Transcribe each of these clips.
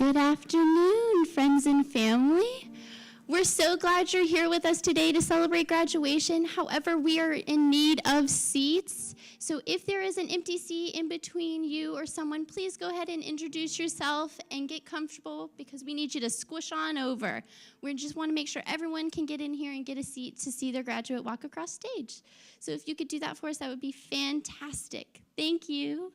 Good afternoon, friends and family. We're so glad you're here with us today to celebrate graduation. However, we are in need of seats. So if there is an empty seat in between you or someone, please go ahead and introduce yourself and get comfortable because we need you to squish on over. We just want to make sure everyone can get in here and get a seat to see their graduate walk across stage. So if you could do that for us, that would be fantastic. Thank you.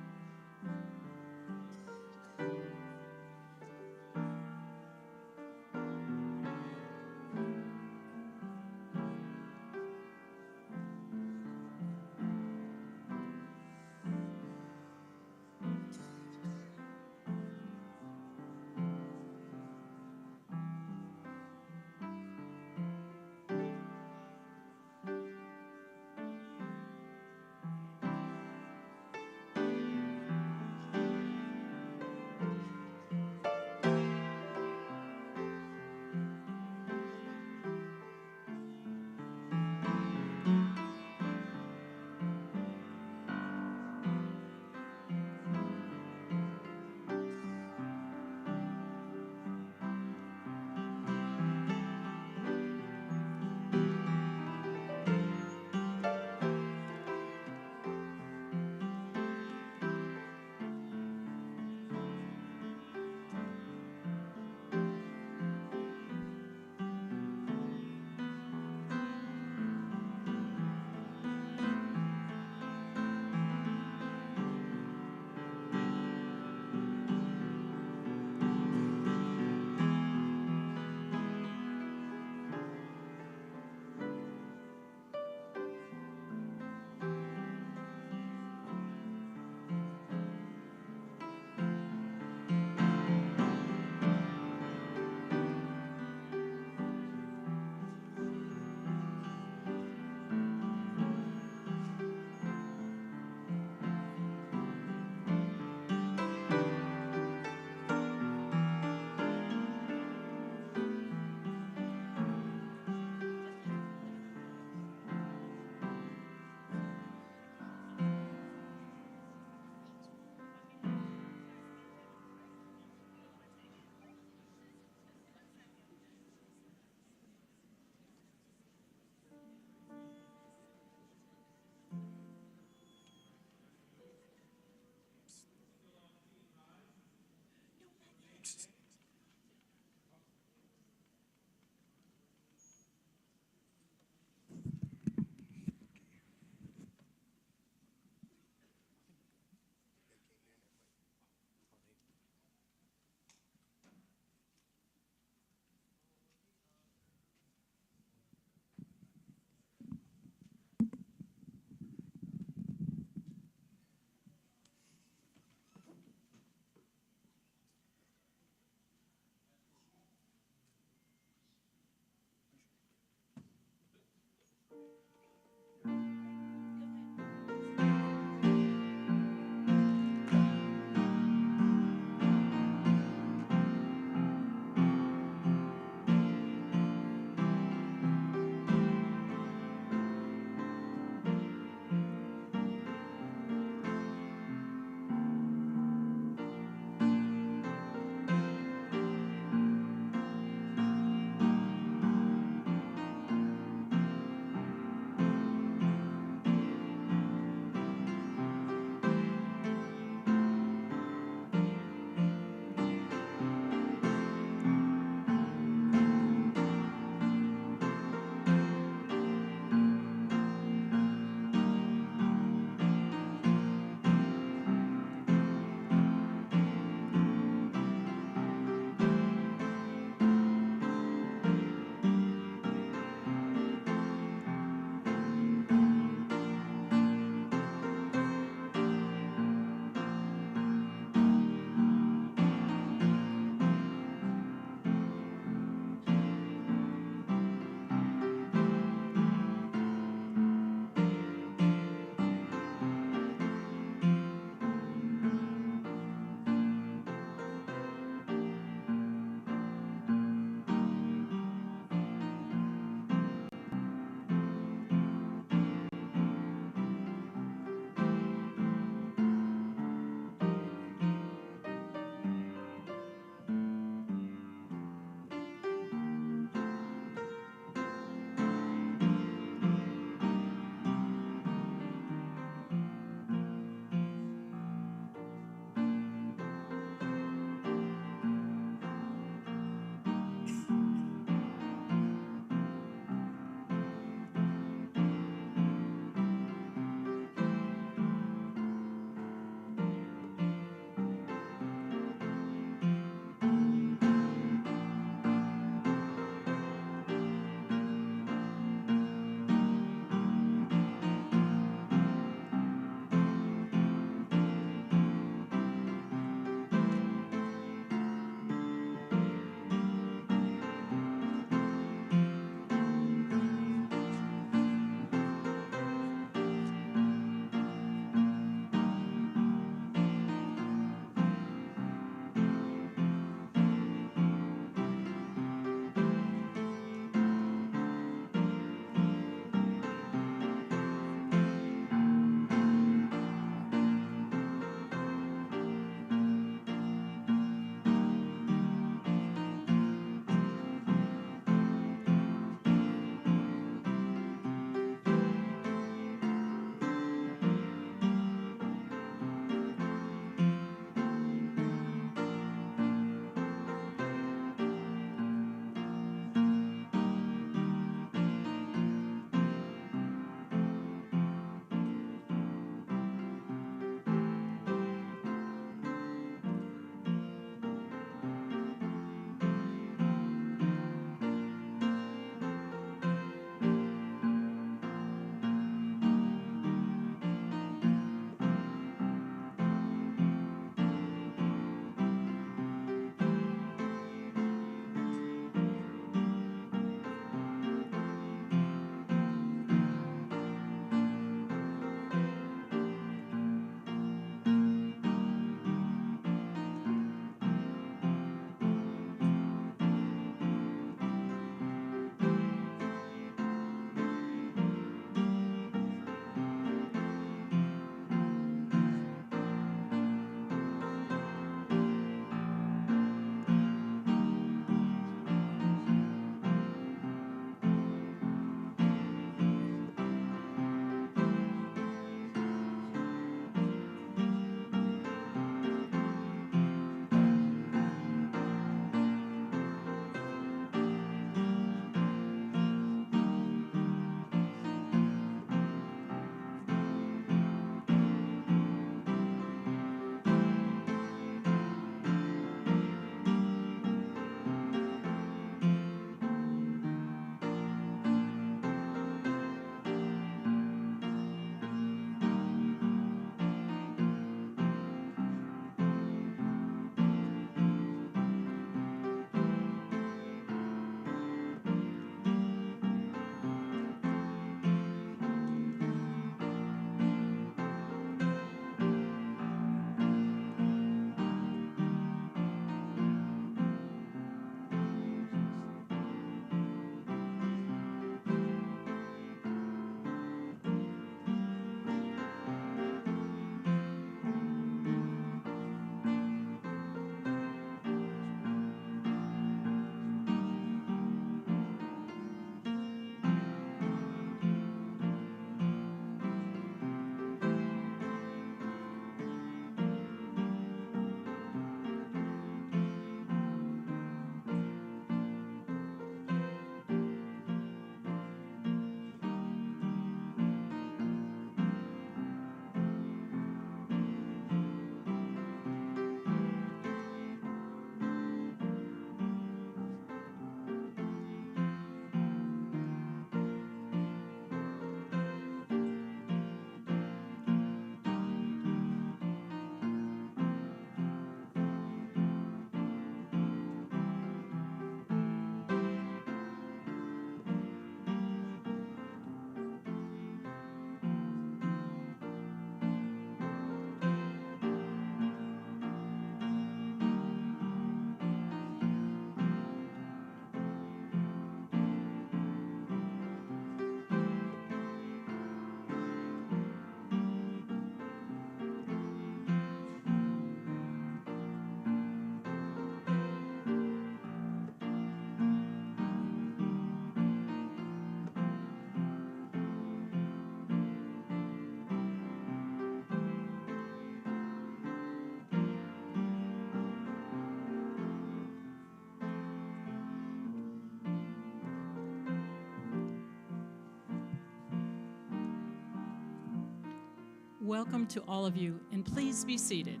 Welcome to all of you, and please be seated.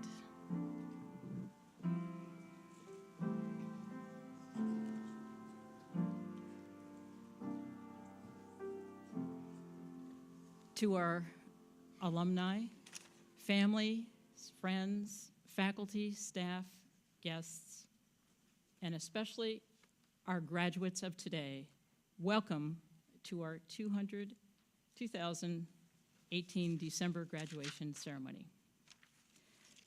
To our alumni, family, friends, faculty, staff, guests, and especially our graduates of today, welcome to our 2018 December graduation ceremony.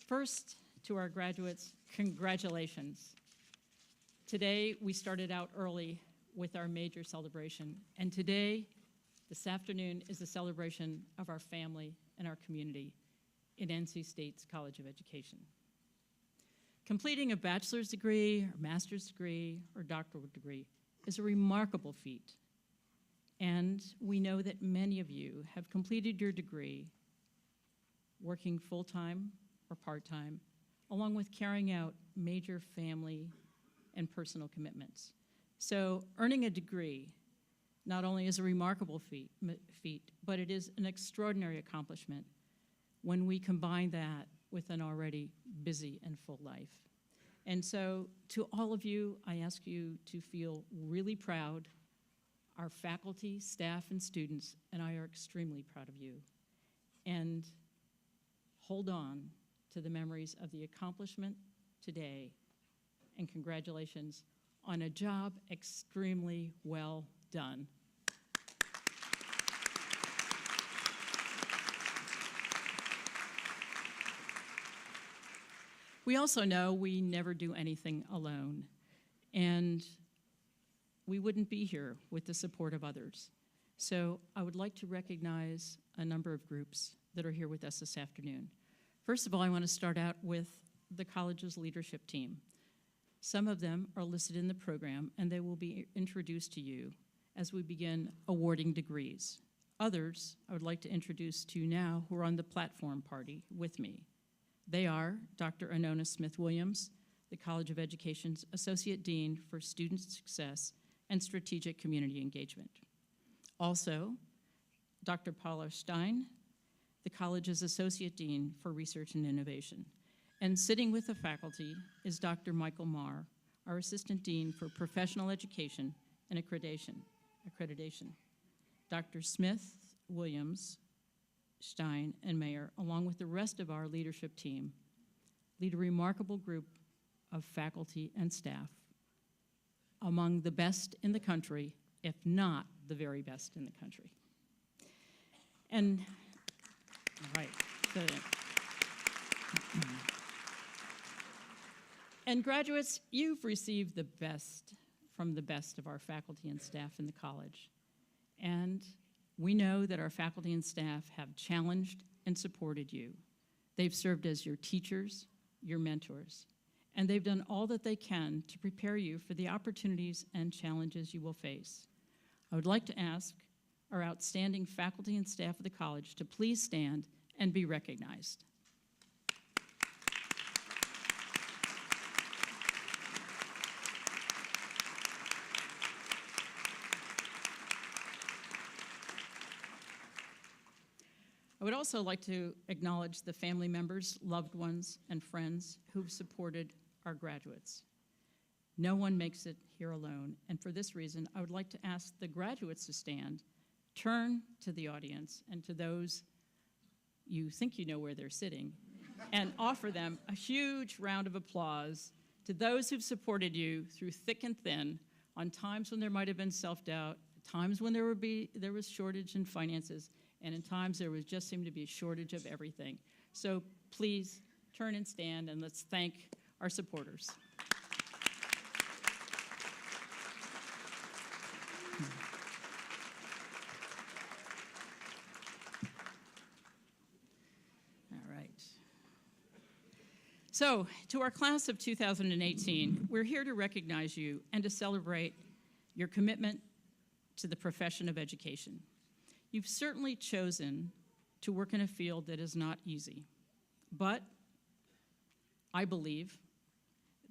First, to our graduates, congratulations. Today, we started out early with our major celebration, and today, this afternoon, is a celebration of our family and our community in NC State's College of Education. Completing a bachelor's degree, or master's degree, or doctoral degree is a remarkable feat. And we know that many of you have completed your degree working full-time or part-time, along with carrying out major family and personal commitments. So earning a degree not only is a remarkable feat, but it is an extraordinary accomplishment when we combine that with an already busy and full life. And so to all of you, I ask you to feel really proud. Our faculty, staff, and students and I are extremely proud of you. And hold on to the memories of the accomplishment today, and congratulations on a job extremely well done. We also know we never do anything alone, and we wouldn't be here with the support of others. So I would like to recognize a number of groups that are here with us this afternoon. First of all, I want to start out with the college's leadership team. Some of them are listed in the program, and they will be introduced to you as we begin awarding degrees. Others I would like to introduce to you now who are on the platform party with me. They are Dr. Anona Smith-Williams, the College of Education's Associate Dean for Student Success and Strategic Community Engagement. Also, Dr. Paula Stein, the college's Associate Dean for Research and Innovation. And sitting with the faculty is Dr. Michael Marr, our Assistant Dean for Professional Education and Accreditation. Dr. Smith, Williams, Stein, and Mayer, along with the rest of our leadership team, lead a remarkable group of faculty and staff, among the best in the country, if not the very best in the country. And, all right. And graduates, you've received the best from the best of our faculty and staff in the college. And we know that our faculty and staff have challenged and supported you. They've served as your teachers, your mentors, and they've done all that they can to prepare you for the opportunities and challenges you will face. I would like to ask our outstanding faculty and staff of the college to please stand and be recognized. I would also like to acknowledge the family members, loved ones, and friends who've supported our graduates. No one makes it here alone, and for this reason, I would like to ask the graduates to stand, turn to the audience, and to those you think you know where they're sitting, and offer them a huge round of applause to those who've supported you through thick and thin on times when there might have been self-doubt, times when there was shortage in finances, and in times there was just seemed to be a shortage of everything. So please turn and stand, and let's thank our supporters. All right. So to our class of 2018, we're here to recognize you and to celebrate your commitment to the profession of education. You've certainly chosen to work in a field that is not easy, but I believe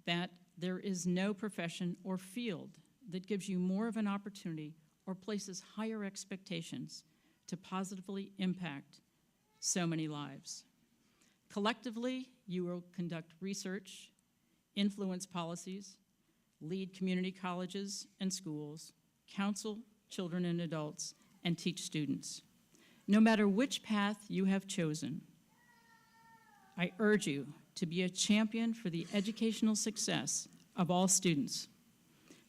that there is no profession or field that gives you more of an opportunity or places higher expectations to positively impact so many lives. Collectively, you will conduct research, influence policies, lead community colleges and schools, counsel children and adults, and teach students. No matter which path you have chosen, I urge you to be a champion for the educational success of all students,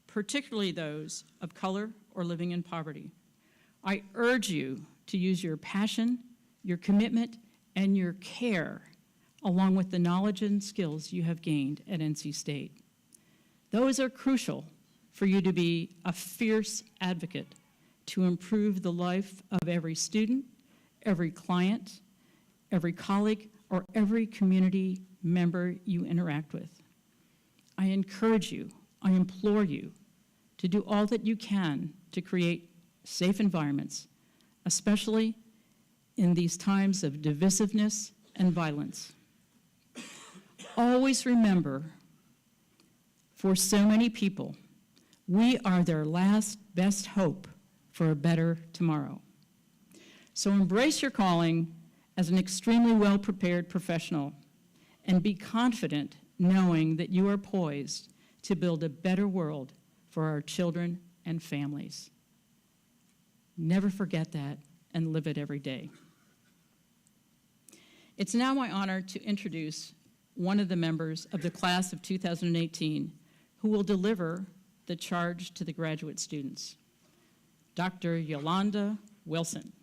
particularly those of color or living in poverty. I urge you to use your passion, your commitment, and your care, along with the knowledge and skills you have gained at NC State. Those are crucial for you to be a fierce advocate to improve the life of every student, every client, every colleague, or every community member you interact with. I encourage you, I implore you to do all that you can to create safe environments, especially in these times of divisiveness and violence. Always remember, for so many people, we are their last best hope for a better tomorrow. So embrace your calling as an extremely well-prepared professional and be confident knowing that you are poised to build a better world for our children and families. Never forget that and live it every day. It's now my honor to introduce one of the members of the class of 2018 who will deliver the charge to the graduate students, Dr. Yolanda Wilson.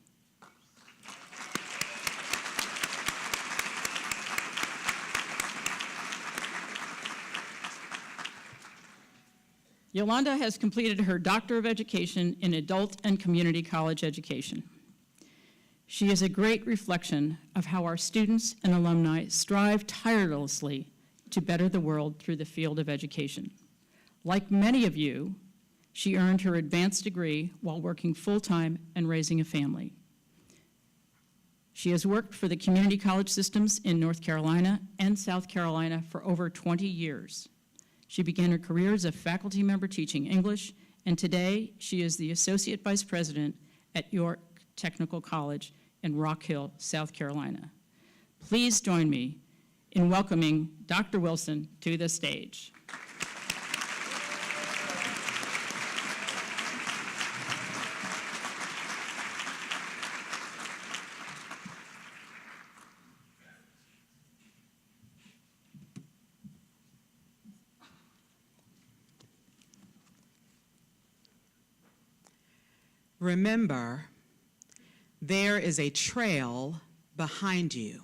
Yolanda has completed her Doctor of Education in Adult and Community College Education. She is a great reflection of how our students and alumni strive tirelessly to better the world through the field of education. Like many of you, she earned her advanced degree while working full-time and raising a family. She has worked for the community college systems in North Carolina and South Carolina for over 20 years. She began her career as a faculty member teaching English, and today she is the Associate Vice President at York Technical College in Rock Hill, South Carolina. Please join me in welcoming Dr. Wilson to the stage. Remember, there is a trail behind you.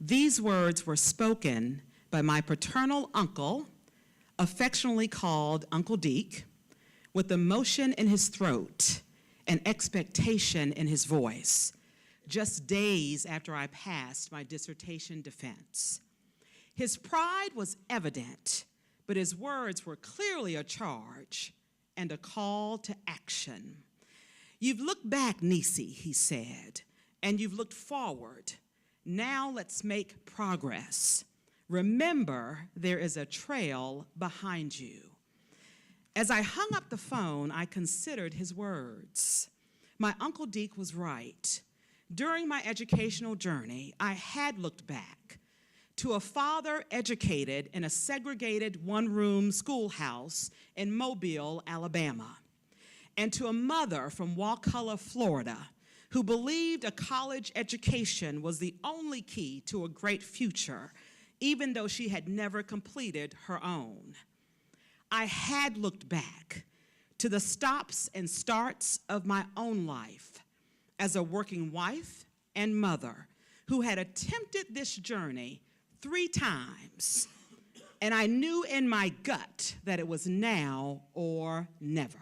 These words were spoken by my paternal uncle, affectionately called Uncle Deke, with emotion in his throat and expectation in his voice, just days after I passed my dissertation defense. His pride was evident, but his words were clearly a charge and a call to action. You've looked back, Nisi, he said, and you've looked forward. Now let's make progress. Remember, there is a trail behind you. As I hung up the phone, I considered his words. My Uncle Deke was right. During my educational journey, I had looked back to a father educated in a segregated one-room schoolhouse in Mobile, Alabama, and to a mother from Wakulla, Florida, who believed a college education was the only key to a great future, even though she had never completed her own. I had looked back to the stops and starts of my own life as a working wife and mother who had attempted this journey 3 times, and I knew in my gut that it was now or never.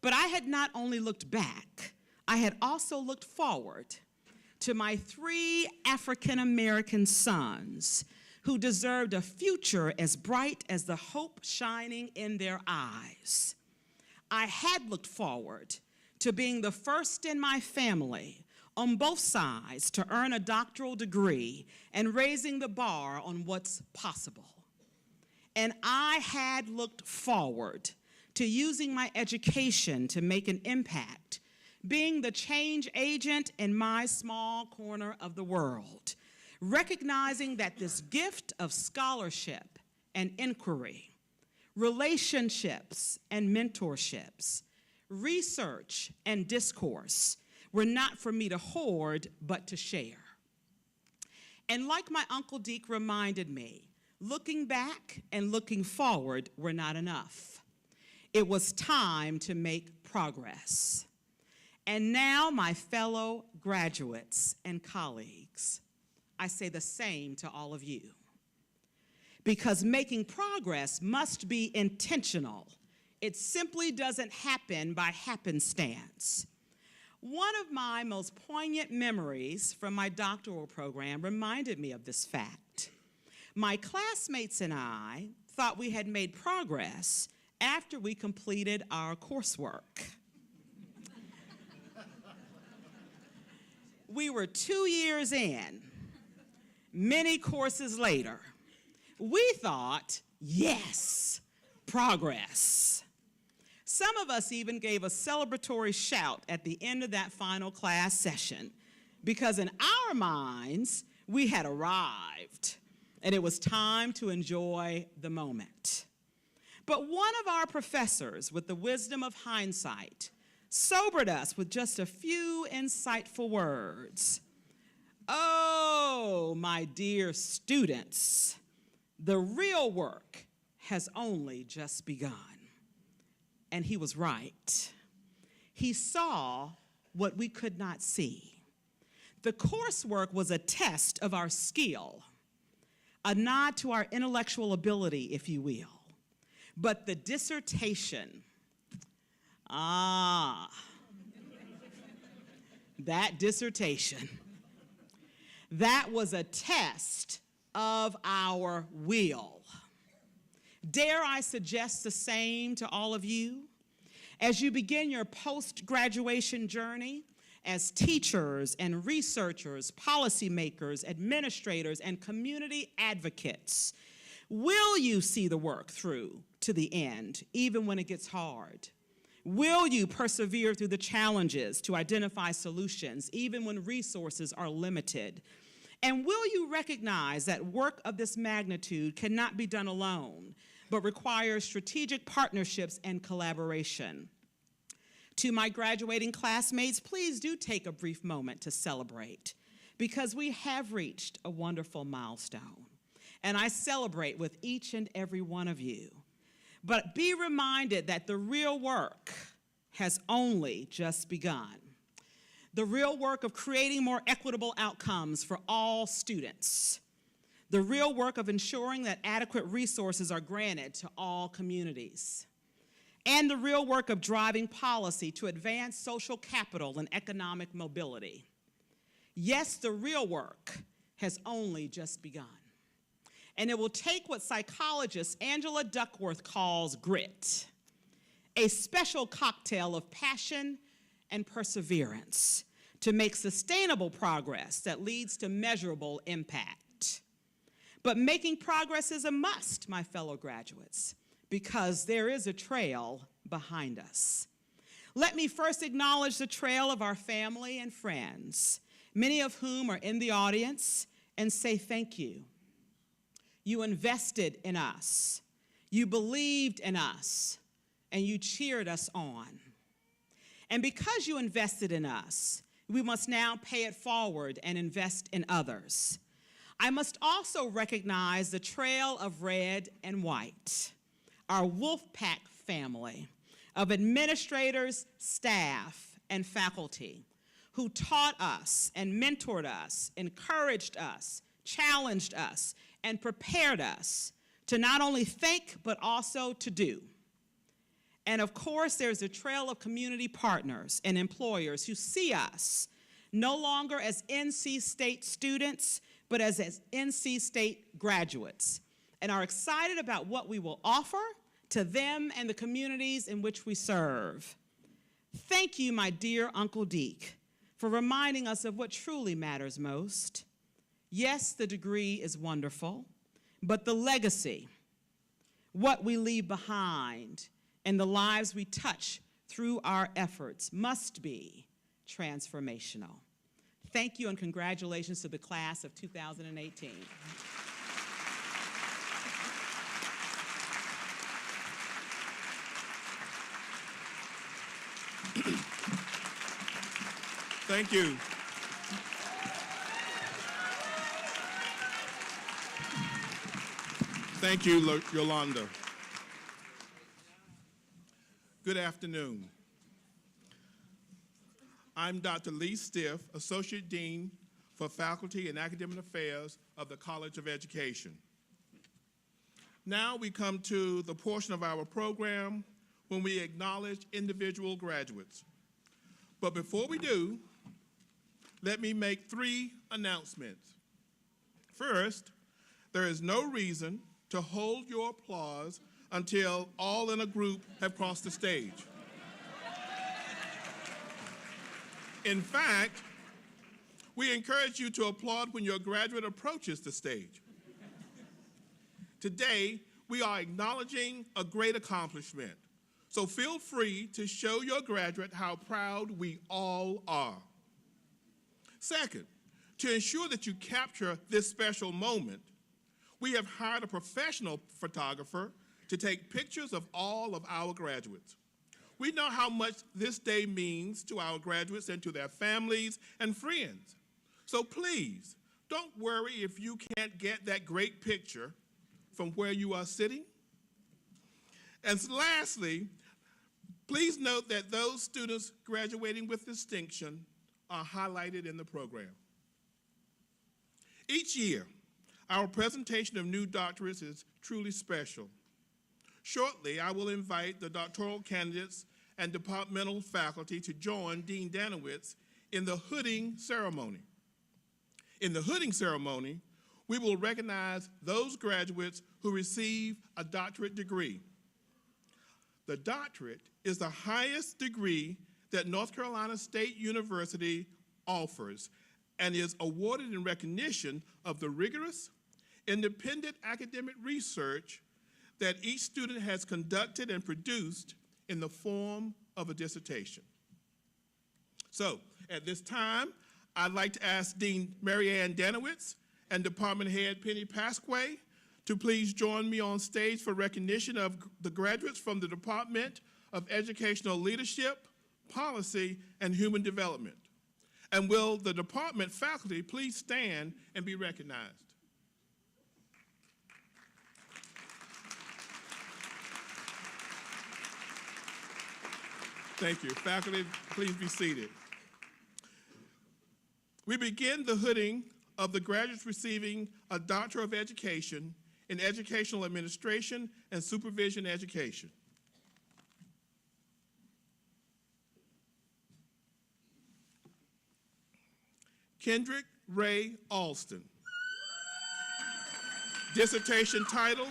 But I had not only looked back, I had also looked forward to my 3 African-American sons who deserved a future as bright as the hope shining in their eyes. I had looked forward to being the first in my family on both sides to earn a doctoral degree and raising the bar on what's possible. And I had looked forward to using my education to make an impact, being the change agent in my small corner of the world, recognizing that this gift of scholarship and inquiry, relationships and mentorships, research and discourse were not for me to hoard, but to share. And like my Uncle Deke reminded me, looking back and looking forward were not enough. It was time to make progress. And now, my fellow graduates and colleagues, I say the same to all of you. Because making progress must be intentional. It simply doesn't happen by happenstance. One of my most poignant memories from my doctoral program reminded me of this fact. My classmates and I thought we had made progress after we completed our coursework. We were 2 years in, many courses later. We thought, yes, progress. Some of us even gave a celebratory shout at the end of that final class session because in our minds, we had arrived and it was time to enjoy the moment. But one of our professors, with the wisdom of hindsight, sobered us with just a few insightful words. Oh, my dear students, the real work has only just begun. And he was right. He saw what we could not see. The coursework was a test of our skill, a nod to our intellectual ability, if you will. But the dissertation, that dissertation, that was a test of our will. Dare I suggest the same to all of you? As you begin your post-graduation journey as teachers and researchers, policymakers, administrators, and community advocates, will you see the work through to the end, even when it gets hard? Will you persevere through the challenges to identify solutions, even when resources are limited? And will you recognize that work of this magnitude cannot be done alone, but requires strategic partnerships and collaboration? To my graduating classmates, please do take a brief moment to celebrate, because we have reached a wonderful milestone, and I celebrate with each and every one of you. But be reminded that the real work has only just begun. The real work of creating more equitable outcomes for all students. The real work of ensuring that adequate resources are granted to all communities. And the real work of driving policy to advance social capital and economic mobility. Yes, the real work has only just begun. And it will take what psychologist Angela Duckworth calls grit, a special cocktail of passion and perseverance to make sustainable progress that leads to measurable impact. But making progress is a must, my fellow graduates, because there is a trail behind us. Let me first acknowledge the trail of our family and friends, many of whom are in the audience, and say thank you. You invested in us, you believed in us, and you cheered us on. And because you invested in us, we must now pay it forward and invest in others. I must also recognize the trail of red and white, our Wolfpack family of administrators, staff, and faculty who taught us and mentored us, encouraged us, challenged us, and prepared us to not only think, but also to do. And of course, there's a trail of community partners and employers who see us no longer as NC State students, but as NC State graduates, and are excited about what we will offer to them and the communities in which we serve. Thank you, my dear Uncle Deke, for reminding us of what truly matters most. Yes, the degree is wonderful, but the legacy, what we leave behind, and the lives we touch through our efforts must be transformational. Thank you and congratulations to the class of 2018. Thank you. Thank you, Yolanda. Good afternoon. I'm Dr. Lee Stiff, Associate Dean for Faculty and Academic Affairs of the College of Education. Now we come to the portion of our program when we acknowledge individual graduates. But before we do, let me make 3 announcements. First, there is no reason to hold your applause until all in a group have crossed the stage. In fact, we encourage you to applaud when your graduate approaches the stage. Today, we are acknowledging a great accomplishment, so feel free to show your graduate how proud we all are. Second, to ensure that you capture this special moment, we have hired a professional photographer to take pictures of all of our graduates. We know how much this day means to our graduates and to their families and friends. So please, don't worry if you can't get that great picture from where you are sitting. And lastly, please note that those students graduating with distinction are highlighted in the program. Each year, our presentation of new doctorates is truly special. Shortly, I will invite the doctoral candidates and departmental faculty to join Dean Danowitz in the hooding ceremony. In the hooding ceremony, we will recognize those graduates who receive a doctorate degree. The doctorate is the highest degree that North Carolina State University offers and is awarded in recognition of the rigorous, independent academic research that each student has conducted and produced in the form of a dissertation. So, at this time, I'd like to ask Dean Mary Ann Danowitz and Department Head Penny Pasquay to please join me on stage for recognition of the graduates from the Department of Educational Leadership, Policy, and Human Development. And will the department faculty please stand and be recognized? Thank you. Faculty, please be seated. We begin the hooding of the graduates receiving a Doctor of Education in Educational Administration and Supervision Education. Kendrick Ray Alston. Dissertation title,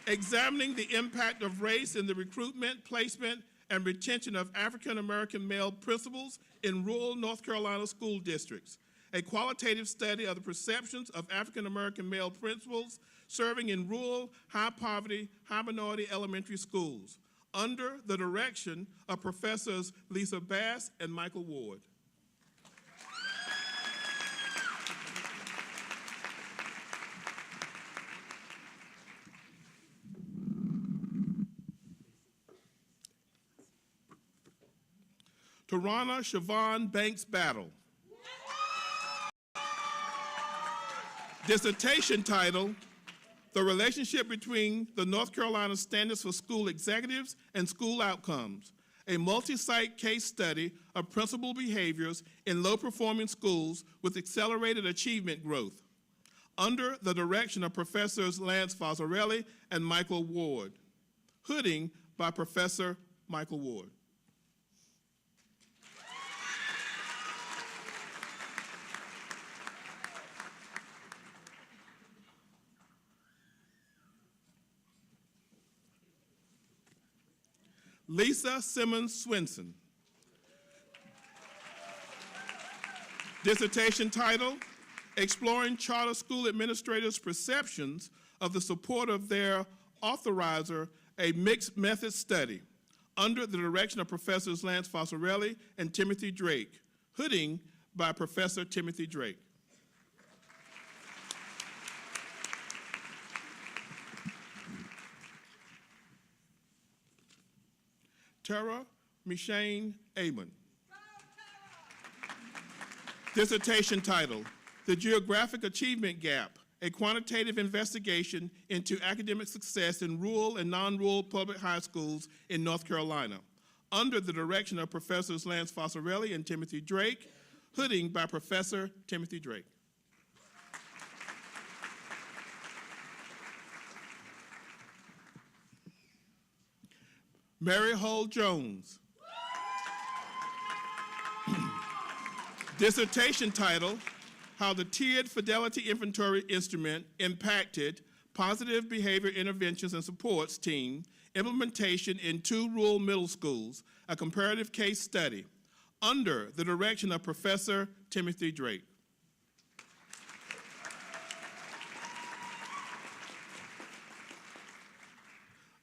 Examining the Impact of Race in the Recruitment, Placement, and Retention of African American Male Principals in Rural North Carolina School Districts, a qualitative study of the perceptions of African American male principals serving in rural, high-poverty, high-minority elementary schools, under the direction of Professors Lisa Bass and Michael Ward. Tarana Siobhan Banks Battle. Dissertation title, The Relationship Between the North Carolina Standards for School Executives and School Outcomes, a multi-site case study of principal behaviors in low-performing schools with accelerated achievement growth, under the direction of Professors Lance Fossarelli and Michael Ward. Hooding by Professor Michael Ward. Lisa Simmons Swinson. Dissertation title, Exploring Charter School Administrators' Perceptions of the Support of Their Authorizer, a Mixed Method Study, under the direction of Professors Lance Fossarelli and Timothy Drake. Hooding by Professor Timothy Drake. Tara Mishane Amon. Dissertation title, The Geographic Achievement Gap, a quantitative investigation into academic success in rural and non-rural public high schools in North Carolina, under the direction of Professors Lance Fossarelli and Timothy Drake, hooding by Professor Timothy Drake. Mary Hull Jones. Dissertation title, How the Tiered Fidelity Inventory Instrument Impacted Positive Behavior Interventions and Supports Team Implementation in 2 Rural Middle Schools, a Comparative Case Study, under the direction of Professor Timothy Drake.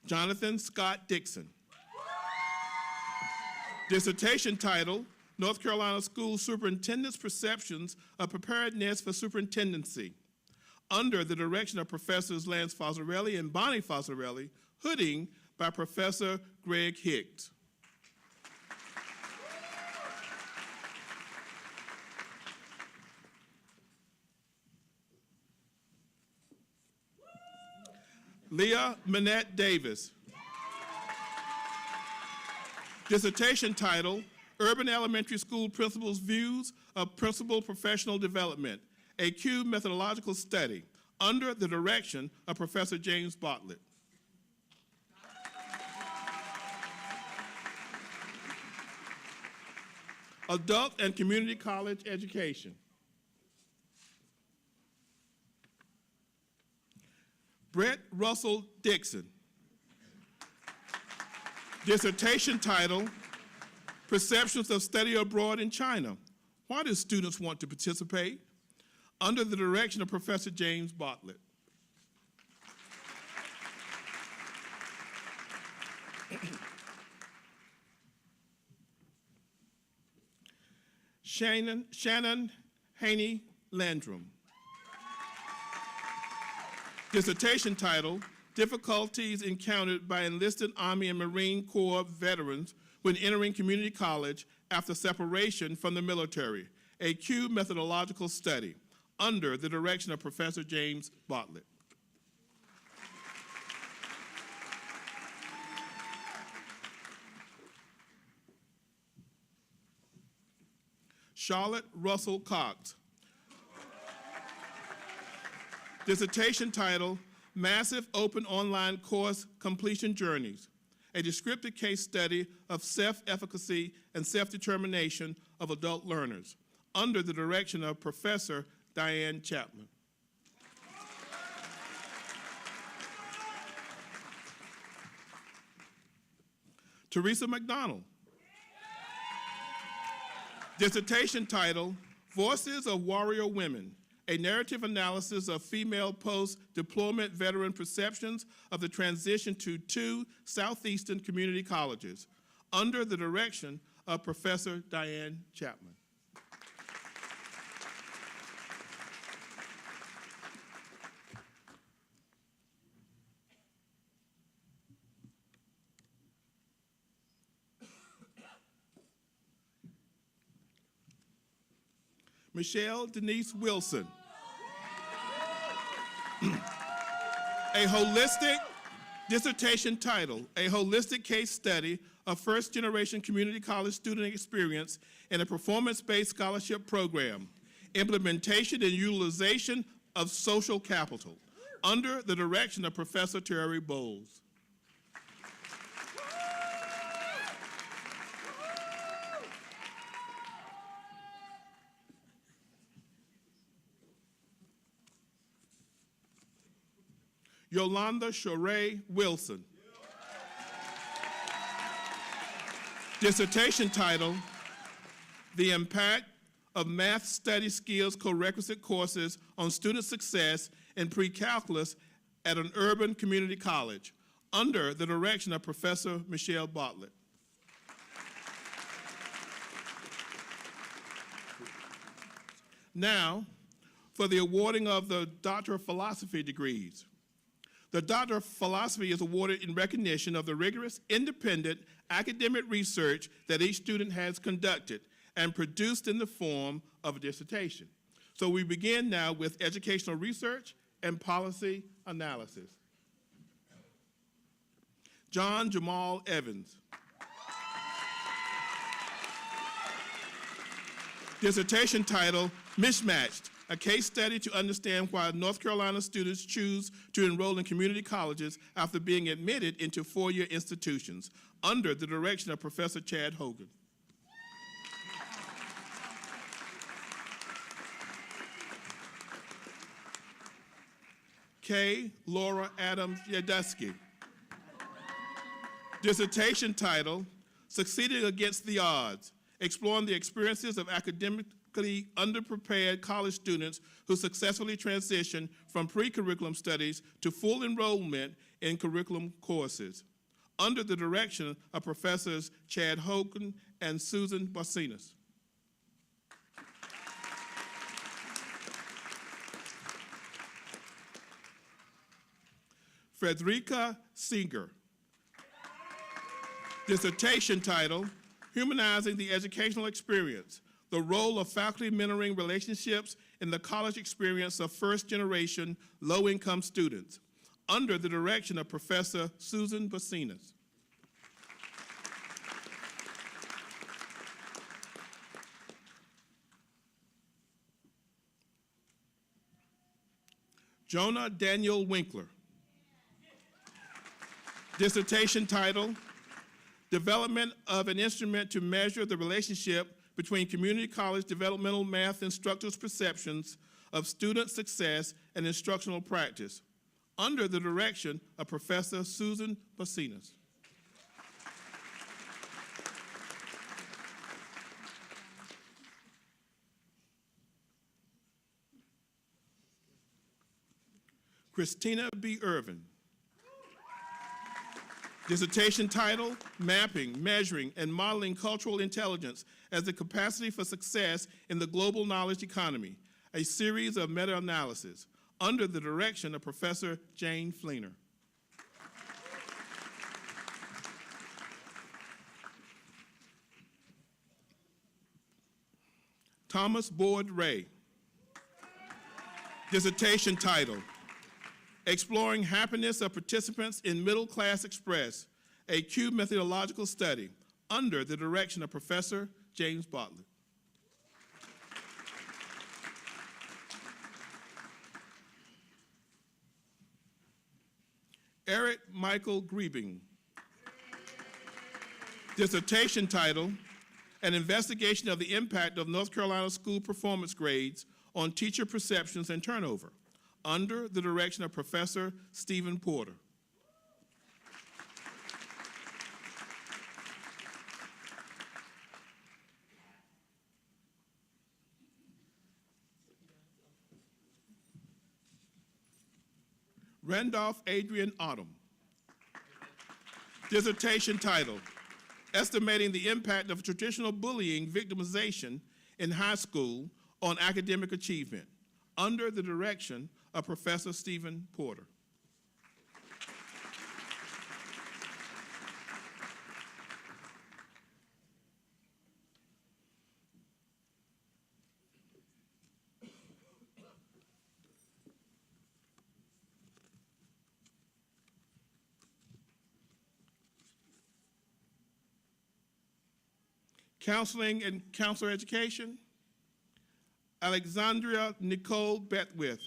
Jonathan Scott Dixon. Dissertation title, North Carolina School Superintendent's Perceptions of Preparedness for Superintendency, under the direction of Professors Lance Fossarelli and Bonnie Fossarelli, hooding by Professor Greg Hicks. Leah Manette Davis. Dissertation title, Urban Elementary School Principals' Views of Principal Professional Development, a Q methodological study, under the direction of Professor James Bartlett. Adult and Community College Education. Brett Russell Dixon. Dissertation title, Perceptions of Study Abroad in China. Why do students want to participate? Under the direction of Professor James Bartlett. Shannon Haney Landrum. Dissertation title, Difficulties Encountered by Enlisted Army and Marine Corps Veterans when Entering Community College After Separation from the Military, a Q methodological study, under the direction of Professor James Bartlett. Charlotte Russell Cox. Dissertation title, Massive Open Online Course Completion Journeys, a descriptive case study of self-efficacy and self-determination of adult learners, under the direction of Professor Diane Chapman. Teresa McDonald. Dissertation title, Voices of Warrior Women, a narrative analysis of female post-deployment veteran perceptions of the transition to 2 Southeastern community colleges, under the direction of Professor Diane Chapman. Michelle Denise Wilson. A holistic dissertation title, a holistic case study of first-generation community college student experience in a performance-based scholarship program, implementation and utilization of social capital, under the direction of Professor Terry Bowles. Yolanda Wilson. Dissertation title, The Impact of Math Study Skills Co-Requisite Courses on Student Success in Pre-Calculus at an Urban Community College, under the direction of Professor Michelle Bartlett. Now, for the awarding of the Doctor of Philosophy degrees. The Doctor of Philosophy is awarded in recognition of the rigorous, independent academic research that each student has conducted and produced in the form of a dissertation. So we begin now with educational research and policy analysis. John Jamal Evans. Dissertation title, Mismatched, a case study to understand why North Carolina students choose to enroll in community colleges after being admitted into four-year institutions, under the direction of Professor Chad Hogan. K. Laura Adams Yadusky. Dissertation title, Succeeding Against the Odds, exploring the experiences of academically underprepared college students who successfully transition from pre-curriculum studies to full enrollment in curriculum courses, under the direction of Professors Chad Hogan and Susan Barcinas. Frederica Singer. Dissertation title, Humanizing the Educational Experience, the role of faculty mentoring relationships in the college experience of first-generation low-income students, under the direction of Professor Susan Barcinas. Jonah Daniel Winkler. Dissertation title, Development of an Instrument to Measure the Relationship between Community College Developmental Math Instructors' Perceptions of Student Success and Instructional Practice, under the direction of Professor Susan Barcinas. Christina B. Irvin. Dissertation title, Mapping, Measuring, and Modeling Cultural Intelligence as the Capacity for Success in the Global Knowledge Economy, a series of meta-analysis, under the direction of Professor Jane Fleener. Thomas Boyd Ray. Dissertation title, Exploring Happiness of Participants in Middle Class Express, a Q methodological study, under the direction of Professor James Bartlett. Eric Michael Griebing. Dissertation title, An Investigation of the Impact of North Carolina School Performance Grades on Teacher Perceptions and Turnover, under the direction of Professor Stephen Porter. Randolph Adrian Autumn. Dissertation title, Estimating the Impact of Traditional Bullying Victimization in High School on Academic Achievement, under the direction of Professor Stephen Porter. Counseling and Counselor Education, Alexandria Nicole Betwith.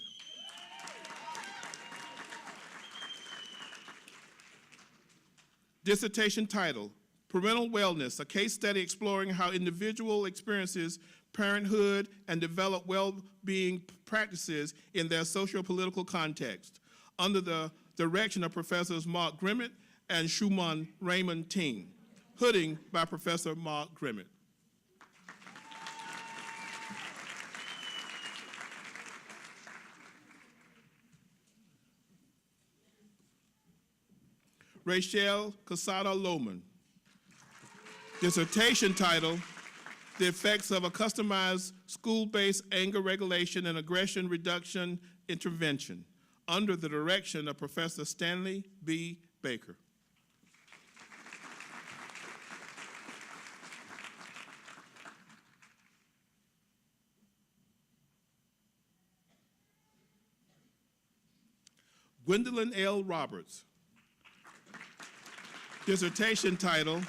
Dissertation title, Parental Wellness, a case study exploring how individual experiences parenthood and develop well-being practices in their socio-political context, under the direction of Professors Mark Grimmett and Shuman Raymond Ting. Hooding by Professor Mark Grimmett. Rachel Casada Lohman. Dissertation title, the effects of a customized school-based anger regulation and aggression reduction intervention under the direction of Professor Stanley B. Baker. Gwendolyn L. Roberts. Dissertation title,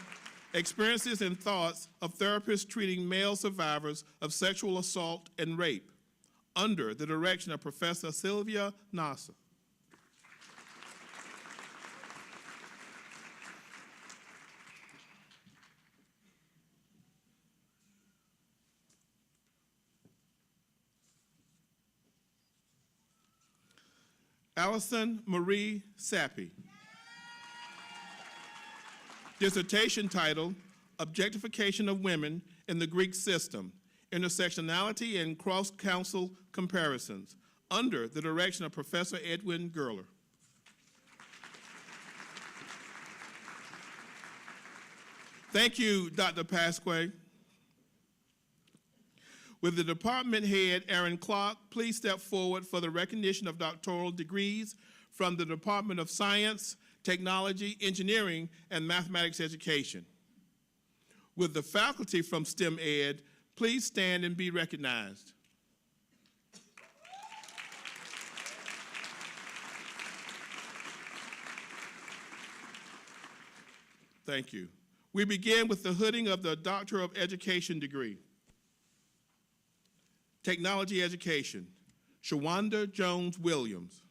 Experiences and Thoughts of Therapists Treating Male Survivors of Sexual Assault and Rape, under the direction of Professor Sylvia Nasser. Allison Marie Sappi. Dissertation title, Objectification of Women in the Greek System, Intersectionality and Cross-Counsel Comparisons, under the direction of Professor Edwin Gerler. Thank you, Dr. Pasquet. With the department head, Aaron Clark, please step forward for the recognition of doctoral degrees from the Department of Science, Technology, Engineering, and Mathematics Education. With the faculty from STEM Ed, please stand and be recognized. Thank you. We begin with the hooding of the Doctor of Education degree. Technology Education, Shawanda Jones Williams.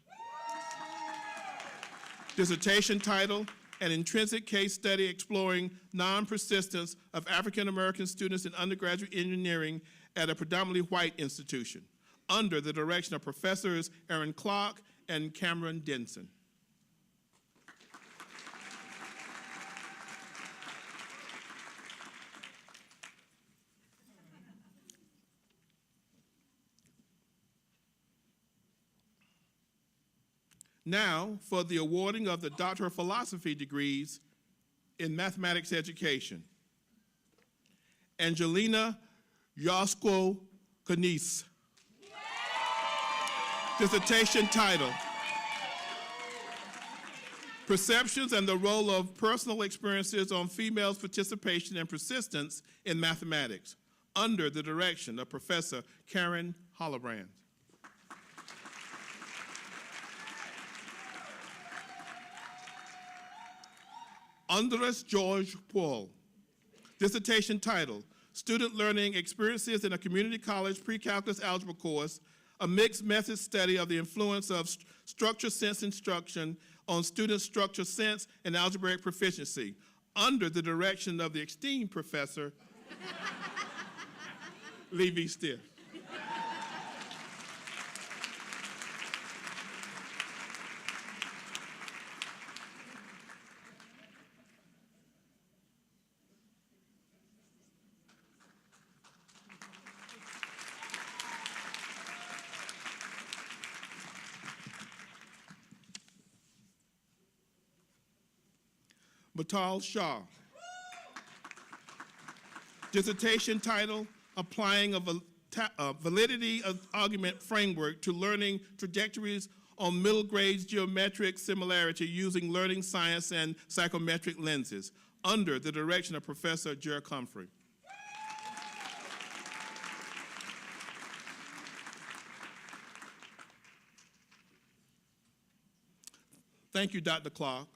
Dissertation title, An Intrinsic Case Study Exploring Non-Persistence of African American Students in Undergraduate Engineering at a Predominantly White Institution, under the direction of Professors Aaron Clark and Cameron Denson. Now, for the awarding of the Doctor of Philosophy degrees in Mathematics Education. Angelina Yosko-Kanis. Dissertation title, Perceptions and the Role of Personal Experiences on Females' Participation and Persistence in Mathematics, under the direction of Professor Karen Hollebrand. Andres George Paul. Dissertation title, Student Learning Experiences in a Community College Pre-Calculus Algebra Course, a mixed method study of the influence of structure sense instruction on student structure sense and algebraic proficiency, under the direction of the esteemed Professor Levi Stiff. Batal Shah. Dissertation title, Applying a Validity of Argument Framework to Learning Trajectories on Middle Grades Geometric Similarity Using Learning Science and Psychometric Lenses, under the direction of Professor Jer Humphrey. Thank you, Dr. Clark.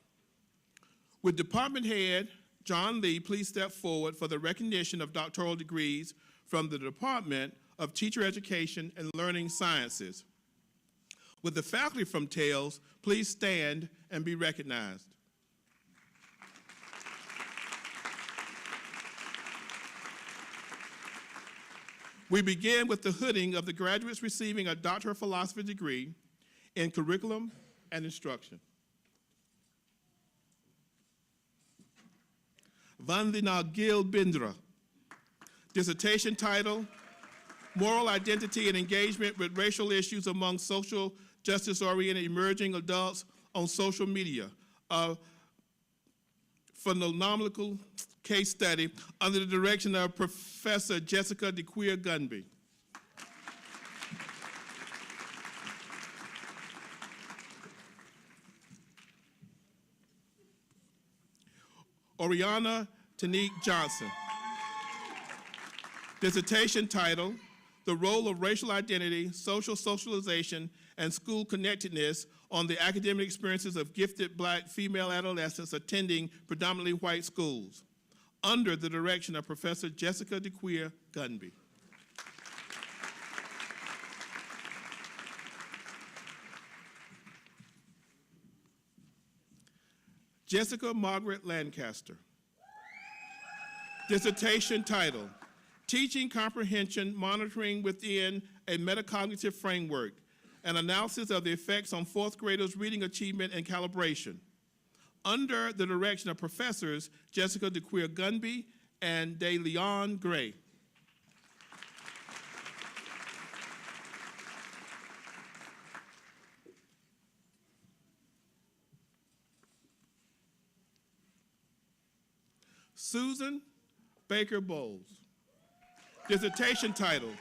Would Department Head John Lee please step forward for the recognition of doctoral degrees from the Department of Teacher Education and Learning Sciences. Would the faculty from TAILS please stand and be recognized? We begin with the hooding of the graduates receiving a Doctor of Philosophy degree in Curriculum and Instruction. Vandana Gil Bindra. Dissertation title, Moral Identity and Engagement with Racial Issues Among Social Justice-Oriented Emerging Adults on Social Media. A phenomenal case study under the direction of Professor Jessica DeQueer Gunby. Oriana Tanique Johnson. Dissertation title, The Role of Racial Identity, Social Socialization, and School Connectedness on the Academic Experiences of Gifted Black Female Adolescents Attending Predominantly White Schools, under the direction of Professor Jessica DeQueer Gunby. Jessica Margaret Lancaster. Dissertation title, Teaching Comprehension Monitoring Within a Metacognitive Framework, an analysis of the effects on fourth graders' reading achievement and calibration, under the direction of Professors Jessica DeQueer Gunby and De Leon Gray. Susan Baker Bowles. Dissertation title,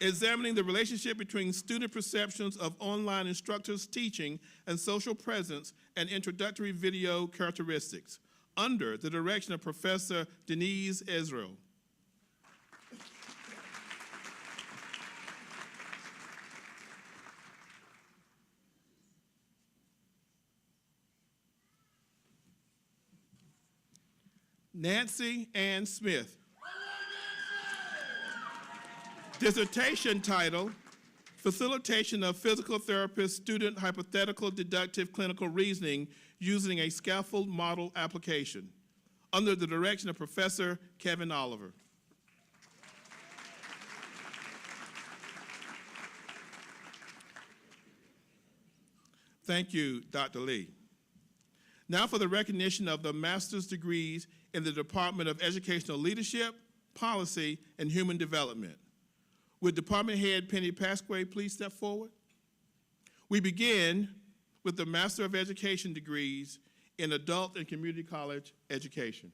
Examining the Relationship Between Student Perceptions of Online Instructors' Teaching and Social Presence and Introductory Video Characteristics, under the direction of Professor Denise Ezro. Nancy Ann Smith. Dissertation title, Facilitation of Physical Therapist Student Hypothetical Deductive Clinical Reasoning Using a Scaffold Model Application, under the direction of Professor Kevin Oliver. Thank you, Dr. Lee. Now for the recognition of the master's degrees in the Department of Educational Leadership, Policy, and Human Development. Would Department Head Penny Pasquay please step forward? We begin with the Master of Education degrees in Adult and Community College Education.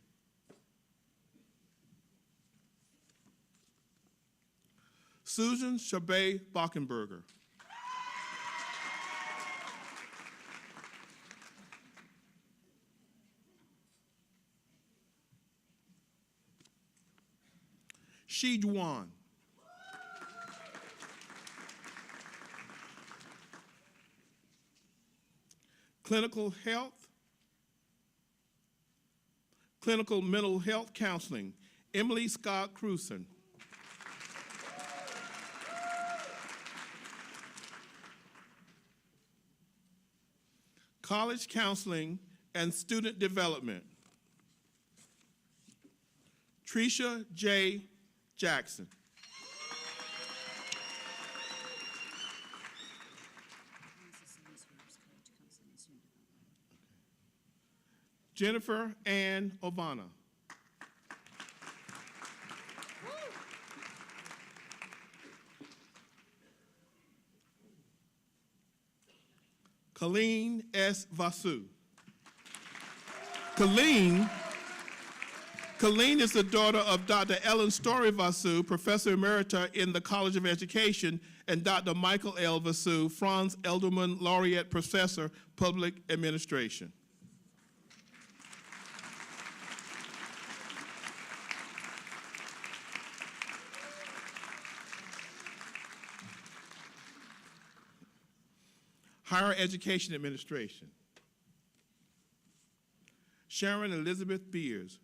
Susan Shabay Bockenberger. Shi Duan. Clinical Mental Health Counseling, Emily Scott Cruson. College Counseling and Student Development, Tricia J. Jackson. Jennifer Ann Ovana. Colleen S. Vasu. Colleen is the daughter of Dr. Ellen Story Vasu, Professor Emerita in the College of Education, and Dr. Michael L. Vasu, Franz Elderman Laureate Professor, Public Administration. Higher Education Administration, Sharon Elizabeth Beers.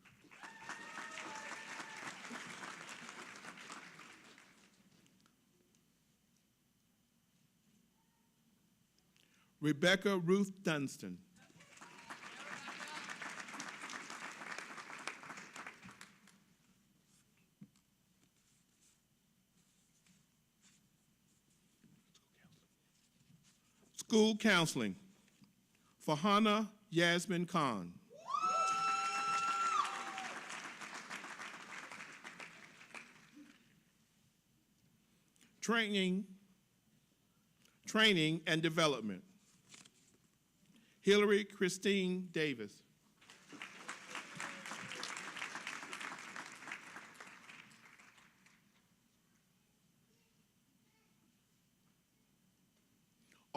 Rebecca Ruth Dunstan. School Counseling, Fahana Yasmin Khan. Training and Development, Hillary Christine Davis.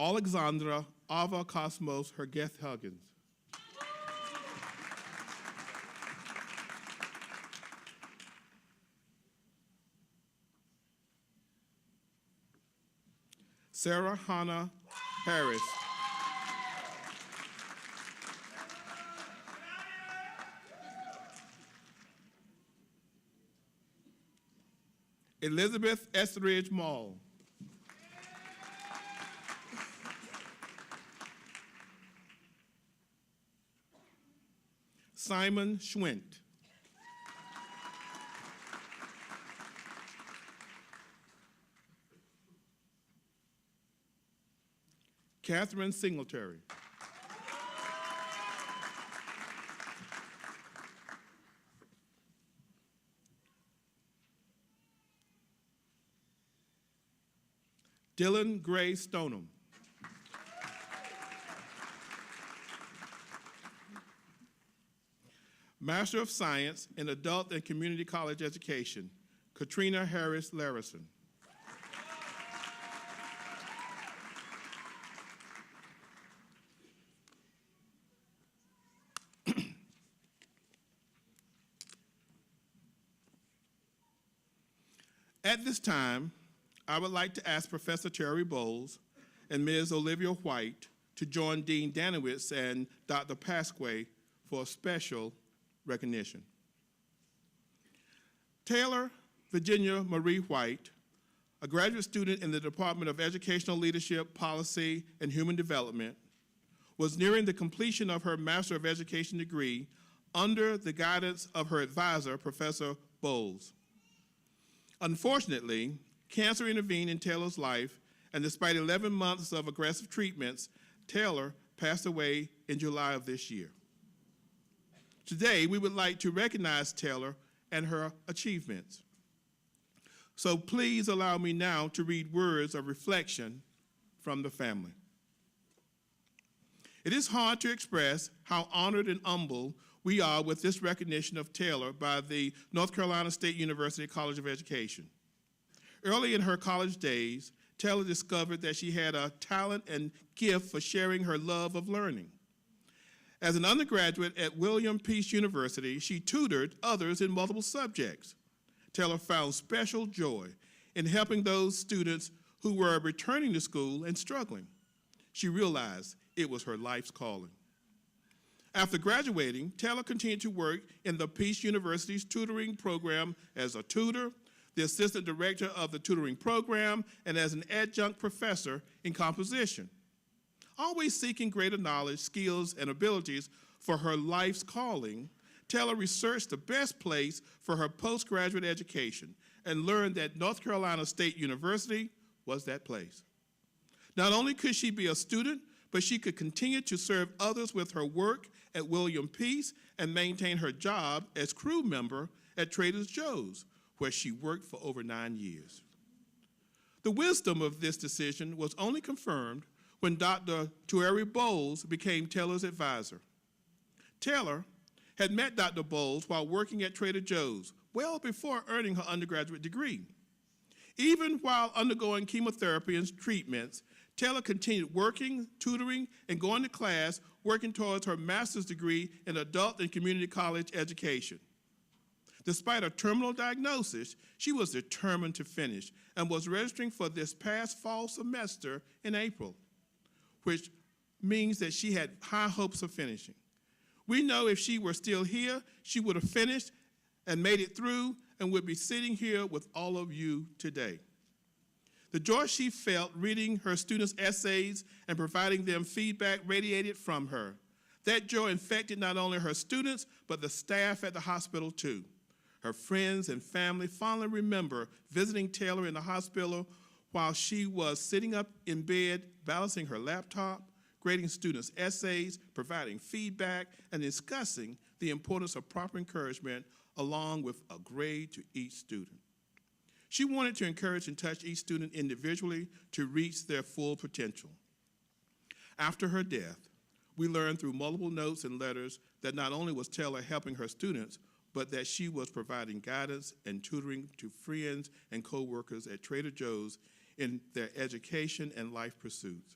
Alexandra Ava Cosmos Hergeth Huggins. Sarah Hannah Harris. Elizabeth Etheridge Mall. Simon Schwint. Catherine Singletary. Dylan Gray Stoneham. Master of Science in Adult and Community College Education, Katrina Harris Larison. At this time, I would like to ask Professor Terry Bowles and Ms. Olivia White to join Dean Danowitz and Dr. Pasquay for a special recognition. Taylor Virginia Marie White, a graduate student in the Department of Educational Leadership, Policy, and Human Development, was nearing the completion of her Master of Education degree under the guidance of her advisor, Professor Bowles. Unfortunately, cancer intervened in Taylor's life, and despite 11 months of aggressive treatments, Taylor passed away in July of this year. Today, we would like to recognize Taylor and her achievements. So please allow me now to read words of reflection from the family. It is hard to express how honored and humbled we are with this recognition of Taylor by the North Carolina State University College of Education. Early in her college days, Taylor discovered that she had a talent and gift for sharing her love of learning. As an undergraduate at William Peace University, she tutored others in multiple subjects. Taylor found special joy in helping those students who were returning to school and struggling. She realized it was her life's calling. After graduating, Taylor continued to work in the Peace University's tutoring program as a tutor, the assistant director of the tutoring program, and as an adjunct professor in composition. Always seeking greater knowledge, skills, and abilities for her life's calling, Taylor researched the best place for her postgraduate education and learned that North Carolina State University was that place. Not only could she be a student, but she could continue to serve others with her work at William Peace and maintain her job as crew member at Trader Joe's, where she worked for over 9 years. The wisdom of this decision was only confirmed when Dr. Terry Bowles became Taylor's advisor. Taylor had met Dr. Bowles while working at Trader Joe's, well before earning her undergraduate degree. Even while undergoing chemotherapy and treatments, Taylor continued working, tutoring, and going to class, working towards her master's degree in adult and community college education. Despite a terminal diagnosis, she was determined to finish and was registering for this past fall semester in April, which means that she had high hopes of finishing. We know if she were still here, she would have finished and made it through and would be sitting here with all of you today. The joy she felt reading her students' essays and providing them feedback radiated from her. That joy infected not only her students, but the staff at the hospital too. Her friends and family fondly remember visiting Taylor in the hospital while she was sitting up in bed, balancing her laptop, grading students' essays, providing feedback, and discussing the importance of proper encouragement along with a grade to each student. She wanted to encourage and touch each student individually to reach their full potential. After her death, we learned through multiple notes and letters that not only was Taylor helping her students, but that she was providing guidance and tutoring to friends and coworkers at Trader Joe's in their education and life pursuits.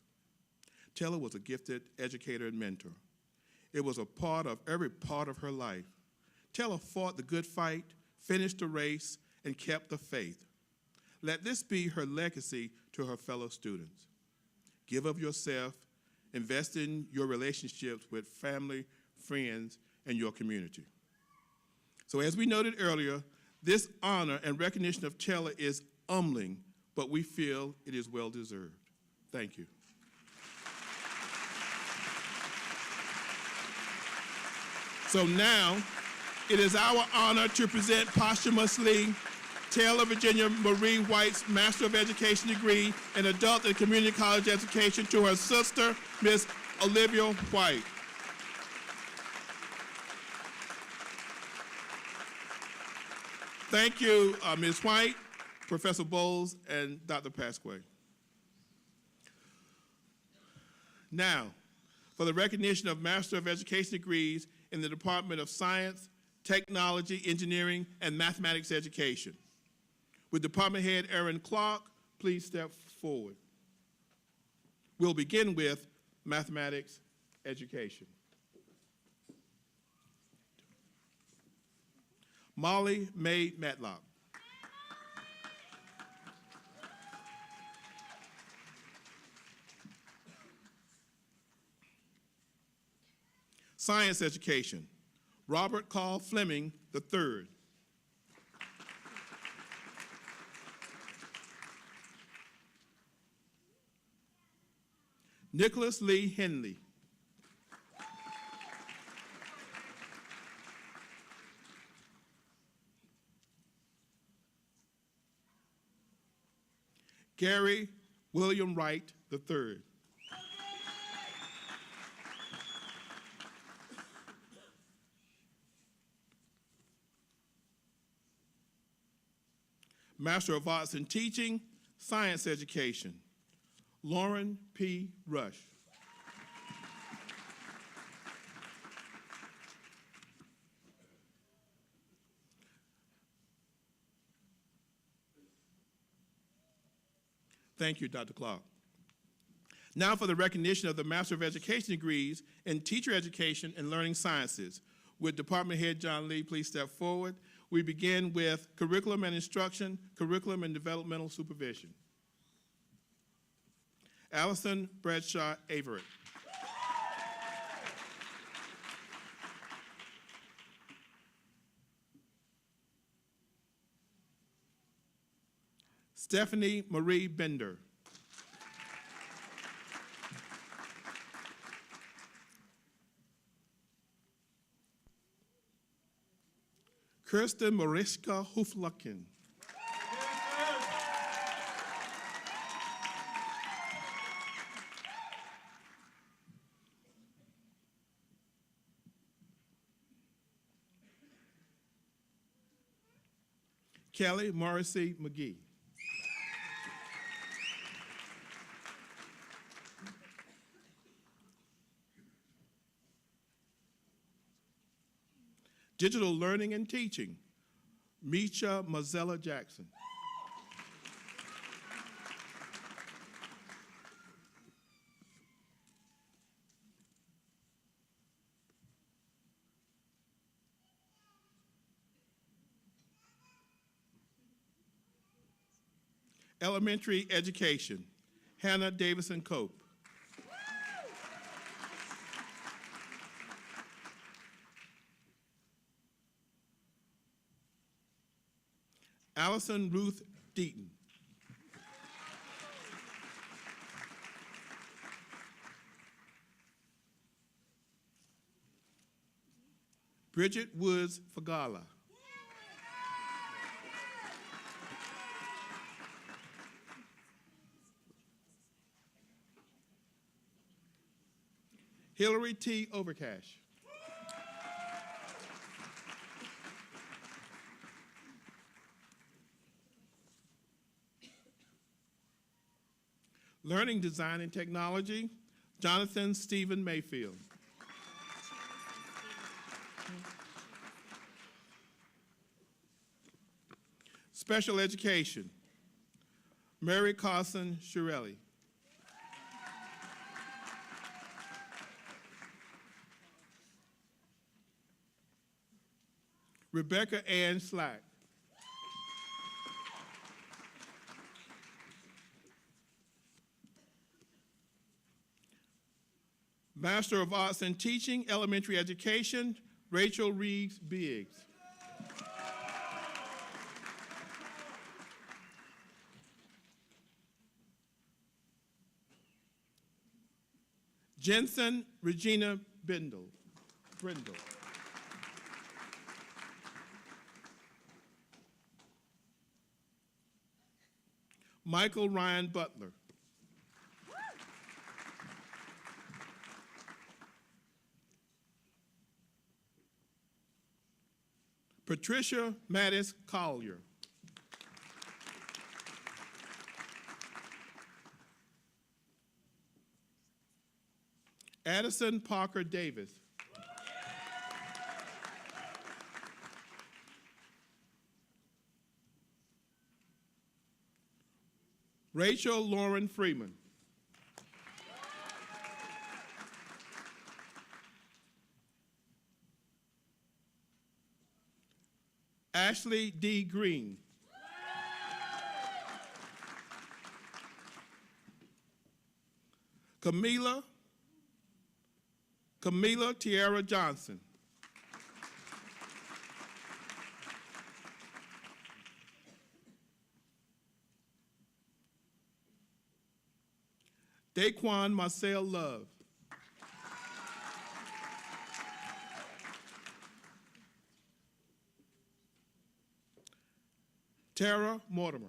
Taylor was a gifted educator and mentor. It was a part of every part of her life. Taylor fought the good fight, finished the race, and kept the faith. Let this be her legacy to her fellow students. Give of yourself, invest in your relationships with family, friends, and your community. So as we noted earlier, this honor and recognition of Taylor is humbling, but we feel it is well-deserved. Thank you. So now, it is our honor to present posthumously Taylor Virginia Marie White's Master of Education degree in Adult and Community College Education to her sister, Miss Olivia White. Thank you, Ms. White, Professor Bowles, and Dr. Pasquay. Now, for the recognition of Master of Education degrees in the Department of Science, Technology, Engineering, and Mathematics Education. With Department Head Aaron Clark, please step forward. We'll begin with Mathematics Education. Molly Mae Matlock. Science Education, Robert Carl Fleming III. Nicholas Lee Henley. Gary William Wright III. Master of Arts in Teaching, Science Education, Lauren P. Rush. Thank you, Dr. Clark. Now for the recognition of the Master of Education degrees in Teacher Education and Learning Sciences. With Department Head John Lee, please step forward. We begin with Curriculum and Instruction, Curriculum and Developmental Supervision. Allison Bradshaw Avery. Stephanie Marie Bender. Kirsten Mariska Huflaken. Kelly Morrissey McGee. Digital Learning and Teaching, Misha Mazzella Jackson. Elementary Education, Hannah Davison Cope. Allison Ruth Deaton. Bridget Woods Fagala. Hillary T. Overcash. Learning Design and Technology, Jonathan Stephen Mayfield. Special Education, Mary Carson Shirelli. Rebecca Ann Slack. Master of Arts in Teaching, Elementary Education, Rachel Reeves Biggs. Jensen Regina Brindle. Michael Ryan Butler. Patricia Mattis Collier. Addison Parker Davis. Rachel Lauren Freeman. Ashley D. Green. Camila Tiara Johnson. Daquan Marcel Love. Tara Mortimer.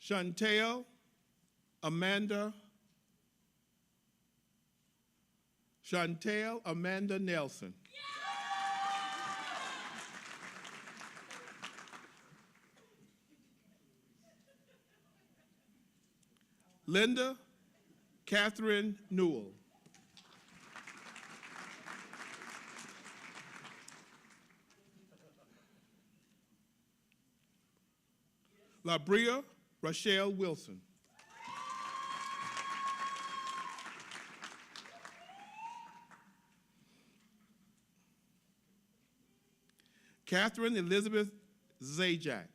Chantel Amanda Nelson. Linda Catherine Newell. Labria Rochelle Wilson. Catherine Elizabeth Zajac.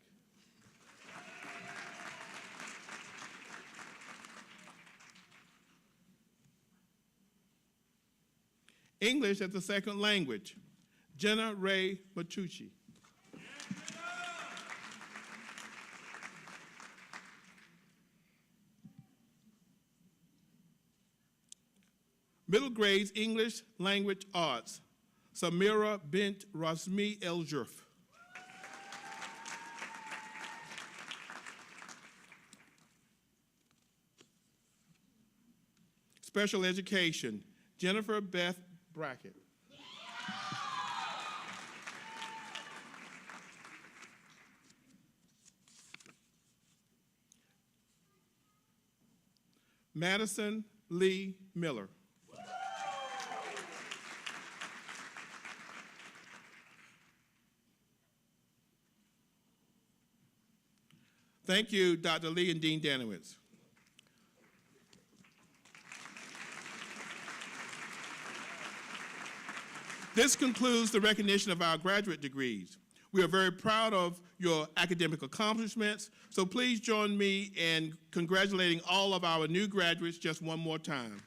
English as a second language, Jenna Ray Matucci. Middle grades English language arts, Samira Bint Rasmi Eljurf. Special education, Jennifer Beth Brackett. Madison Lee Miller. Thank you, Dr. Lee and Dean Danowitz. This concludes the recognition of our graduate degrees. We are very proud of your academic accomplishments, so please join me in congratulating all of our new graduates just one more time.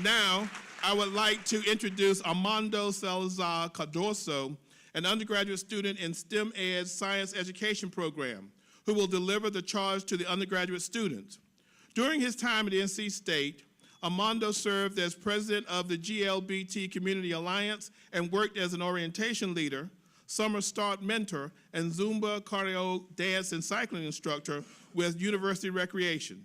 Now, I would like to introduce Armando Salazar-Cardoso, an undergraduate student in STEM Ed's Science Education Program, who will deliver the charge to the undergraduate students. During his time at NC State, Armando served as president of the GLBT Community Alliance and worked as an orientation leader, summer start mentor, and Zumba, cardio, dance, and cycling instructor with University Recreation.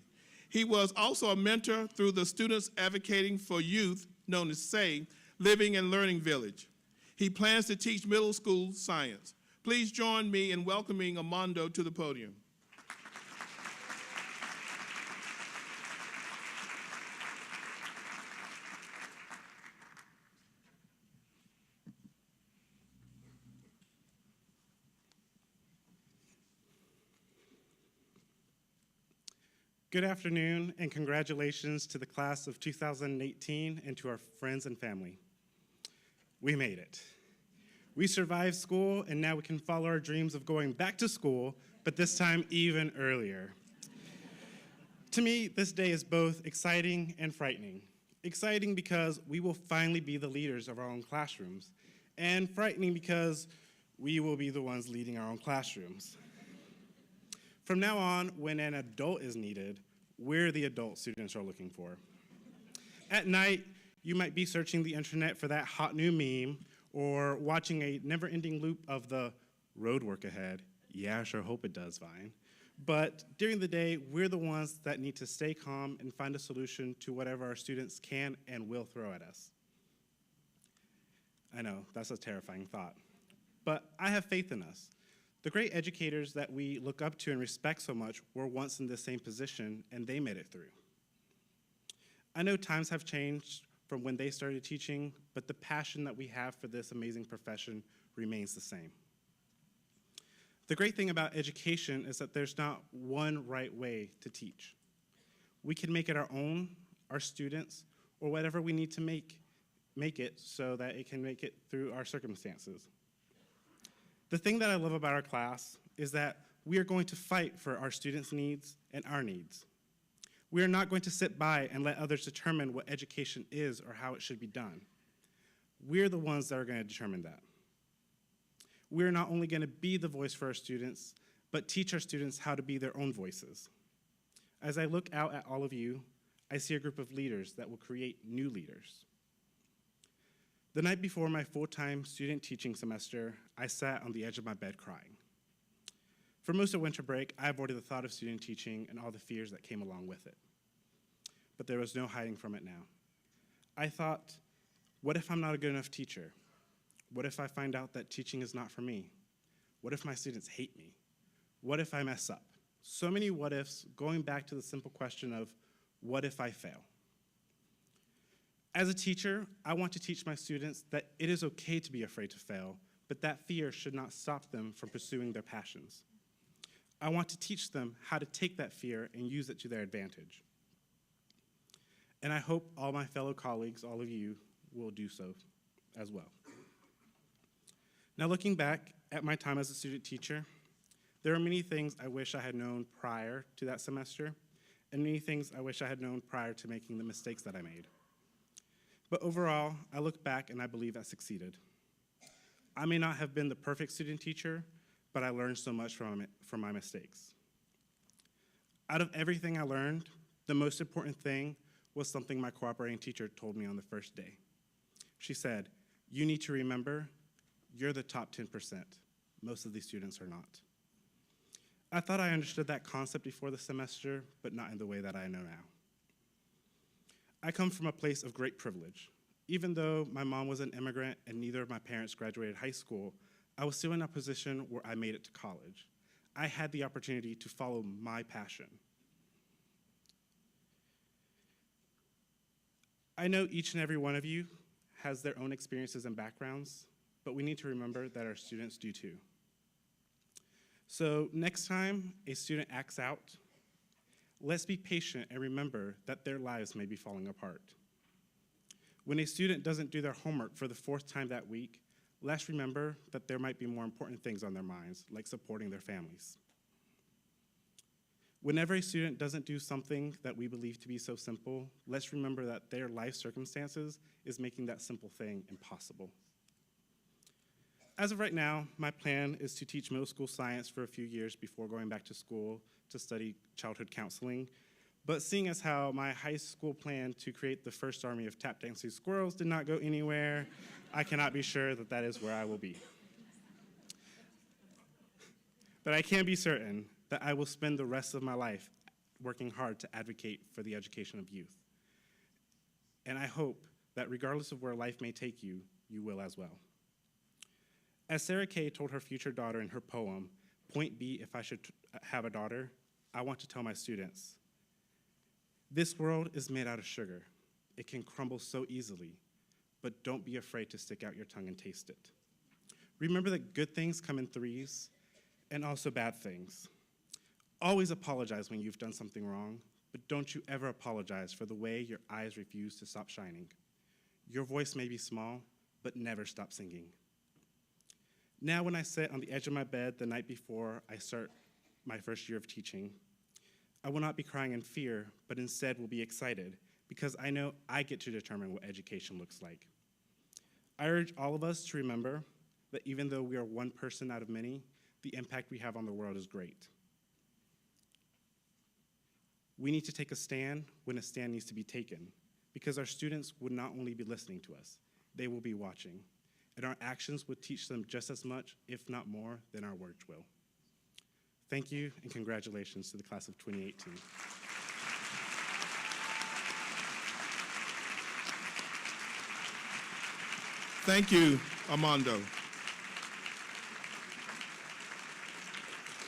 He was also a mentor through the Students Advocating for Youth, known as SAY, Living and Learning Village. He plans to teach middle school science. Please join me in welcoming Armando to the podium. Good afternoon, and congratulations to the class of 2018 and to our friends and family. We made it. We survived school, and now we can follow our dreams of going back to school, but this time even earlier. To me, this day is both exciting and frightening. Exciting because we will finally be the leaders of our own classrooms, and frightening because we will be the ones leading our own classrooms. From now on, when an adult is needed, we're the adult students are looking for. At night, you might be searching the internet for that hot new meme or watching a never-ending loop of the road work ahead. Yeah, I sure hope it does fine. But during the day, we're the ones that need to stay calm and find a solution to whatever our students can and will throw at us. I know, that's a terrifying thought. But I have faith in us. The great educators that we look up to and respect so much were once in the same position, and they made it through. I know times have changed from when they started teaching, but the passion that we have for this amazing profession remains the same. The great thing about education is that there's not one right way to teach. We can make it our own, our students, or whatever we need to make it so that it can make it through our circumstances. The thing that I love about our class is that we are going to fight for our students' needs and our needs. We are not going to sit by and let others determine what education is or how it should be done. We're the ones that are going to determine that. We're not only going to be the voice for our students, but teach our students how to be their own voices. As I look out at all of you, I see a group of leaders that will create new leaders. The night before my full-time student teaching semester, I sat on the edge of my bed crying. For most of winter break, I avoided the thought of student teaching and all the fears that came along with it. But there was no hiding from it now. I thought, what if I'm not a good enough teacher? What if I find out that teaching is not for me? What if my students hate me? What if I mess up? So many what ifs, going back to the simple question of, what if I fail? As a teacher, I want to teach my students that it is okay to be afraid to fail, but that fear should not stop them from pursuing their passions. I want to teach them how to take that fear and use it to their advantage. And I hope all my fellow colleagues, all of you, will do so as well. Now, looking back at my time as a student teacher, there are many things I wish I had known prior to that semester, and many things I wish I had known prior to making the mistakes that I made. But overall, I look back and I believe I succeeded. I may not have been the perfect student teacher, but I learned so much from my mistakes. Out of everything I learned, the most important thing was something my cooperating teacher told me on the first day. She said, "You need to remember, you're the top 10%. Most of these students are not." I thought I understood that concept before the semester, but not in the way that I know now. I come from a place of great privilege. Even though my mom was an immigrant and neither of my parents graduated high school, I was still in a position where I made it to college. I had the opportunity to follow my passion. I know each and every one of you has their own experiences and backgrounds, but we need to remember that our students do too. So next time a student acts out, let's be patient and remember that their lives may be falling apart. When a student doesn't do their homework for the 4th time that week, let's remember that there might be more important things on their minds, like supporting their families. Whenever a student doesn't do something that we believe to be so simple, let's remember that their life circumstances is making that simple thing impossible. As of right now, my plan is to teach middle school science for a few years before going back to school to study childhood counseling. But seeing as how my high school plan to create the first army of tap dancing squirrels did not go anywhere, I cannot be sure that that is where I will be. But I can be certain that I will spend the rest of my life working hard to advocate for the education of youth. And I hope that regardless of where life may take you, you will as well. As Sarah Kay told her future daughter in her poem, "Point B, if I should have a daughter," I want to tell my students, this world is made out of sugar. It can crumble so easily, but don't be afraid to stick out your tongue and taste it. Remember that good things come in threes and also bad things. Always apologize when you've done something wrong, but don't you ever apologize for the way your eyes refuse to stop shining. Your voice may be small, but never stop singing. Now when I sit on the edge of my bed the night before I start my first year of teaching, I will not be crying in fear, but instead will be excited because I know I get to determine what education looks like. I urge all of us to remember that even though we are one person out of many, the impact we have on the world is great. We need to take a stand when a stand needs to be taken, because our students would not only be listening to us, they will be watching, and our actions would teach them just as much, if not more, than our words will. Thank you, and congratulations to the class of 2018. Thank you, Armando.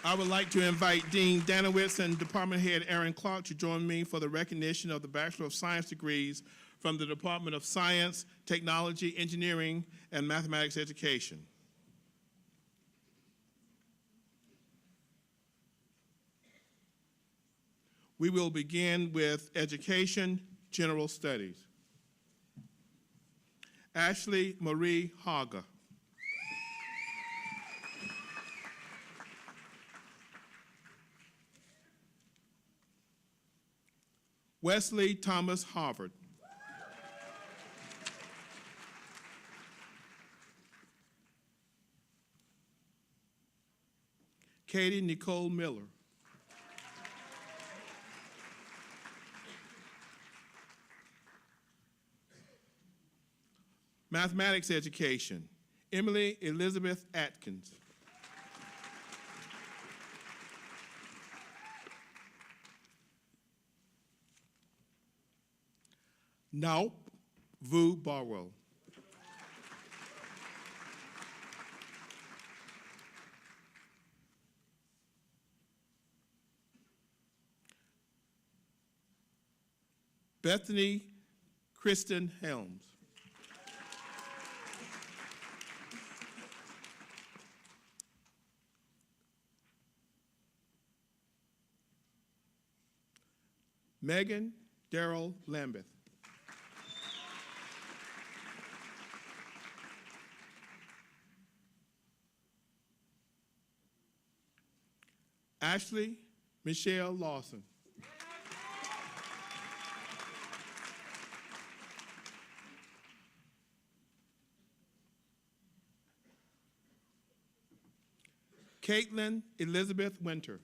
I would like to invite Dean Danowitz and Department Head Aaron Clark to join me for the recognition of the Bachelor of Science degrees from the Department of Science, Technology, Engineering, and Mathematics Education. We will begin with Education, General Studies. Ashley Marie Haga. Wesley Thomas Harvard. Katie Nicole Miller. Mathematics Education, Emily Elizabeth Atkins. Naup Vu Barwell. Bethany Kristen Helms. Megan Darrell Lambeth. Ashley Michelle Lawson. Caitlin Elizabeth Winter.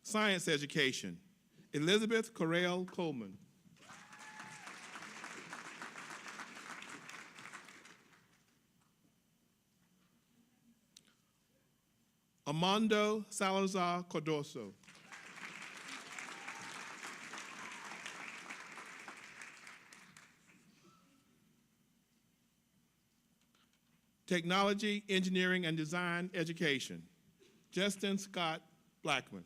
Science Education, Elizabeth Correll Coleman. Armando Salazar-Cardoso. Technology, Engineering, and Design Education, Justin Scott Blackman.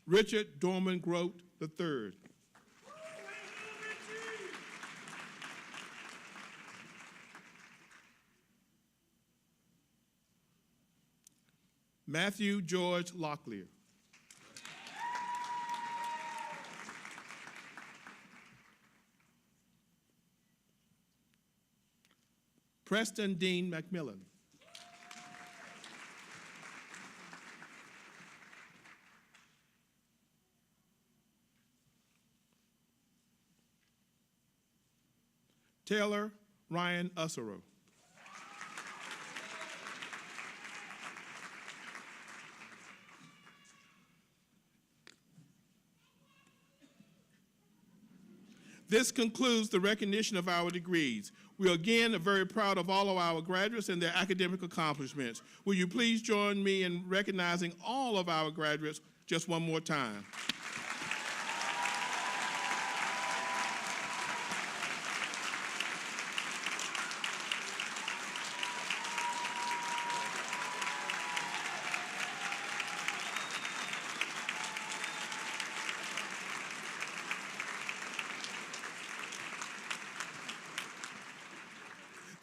Richard Dorman Grote III. Matthew George Locklear. Preston Dean McMillan. Taylor Ryan Ussero. This concludes the recognition of our degrees. We again are very proud of all of our graduates and their academic accomplishments. Will you please join me in recognizing all of our graduates just one more time?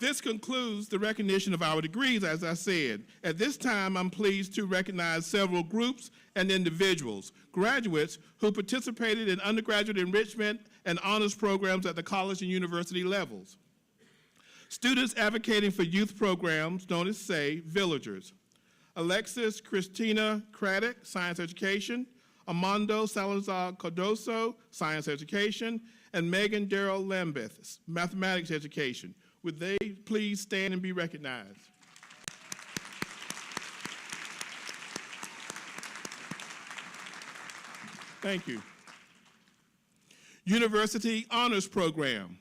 This concludes the recognition of our degrees, as I said. At this time, I'm pleased to recognize several groups and individuals, graduates who participated in undergraduate enrichment and honors programs at the college and university levels. Students advocating for youth programs known as, say, Villagers. Alexis Christina Craddock, Science Education, Armando Salazar-Cardoso, Science Education, and Megan Darrell Lambeth, Mathematics Education. Would they please stand and be recognized? Thank you. University Honors Program.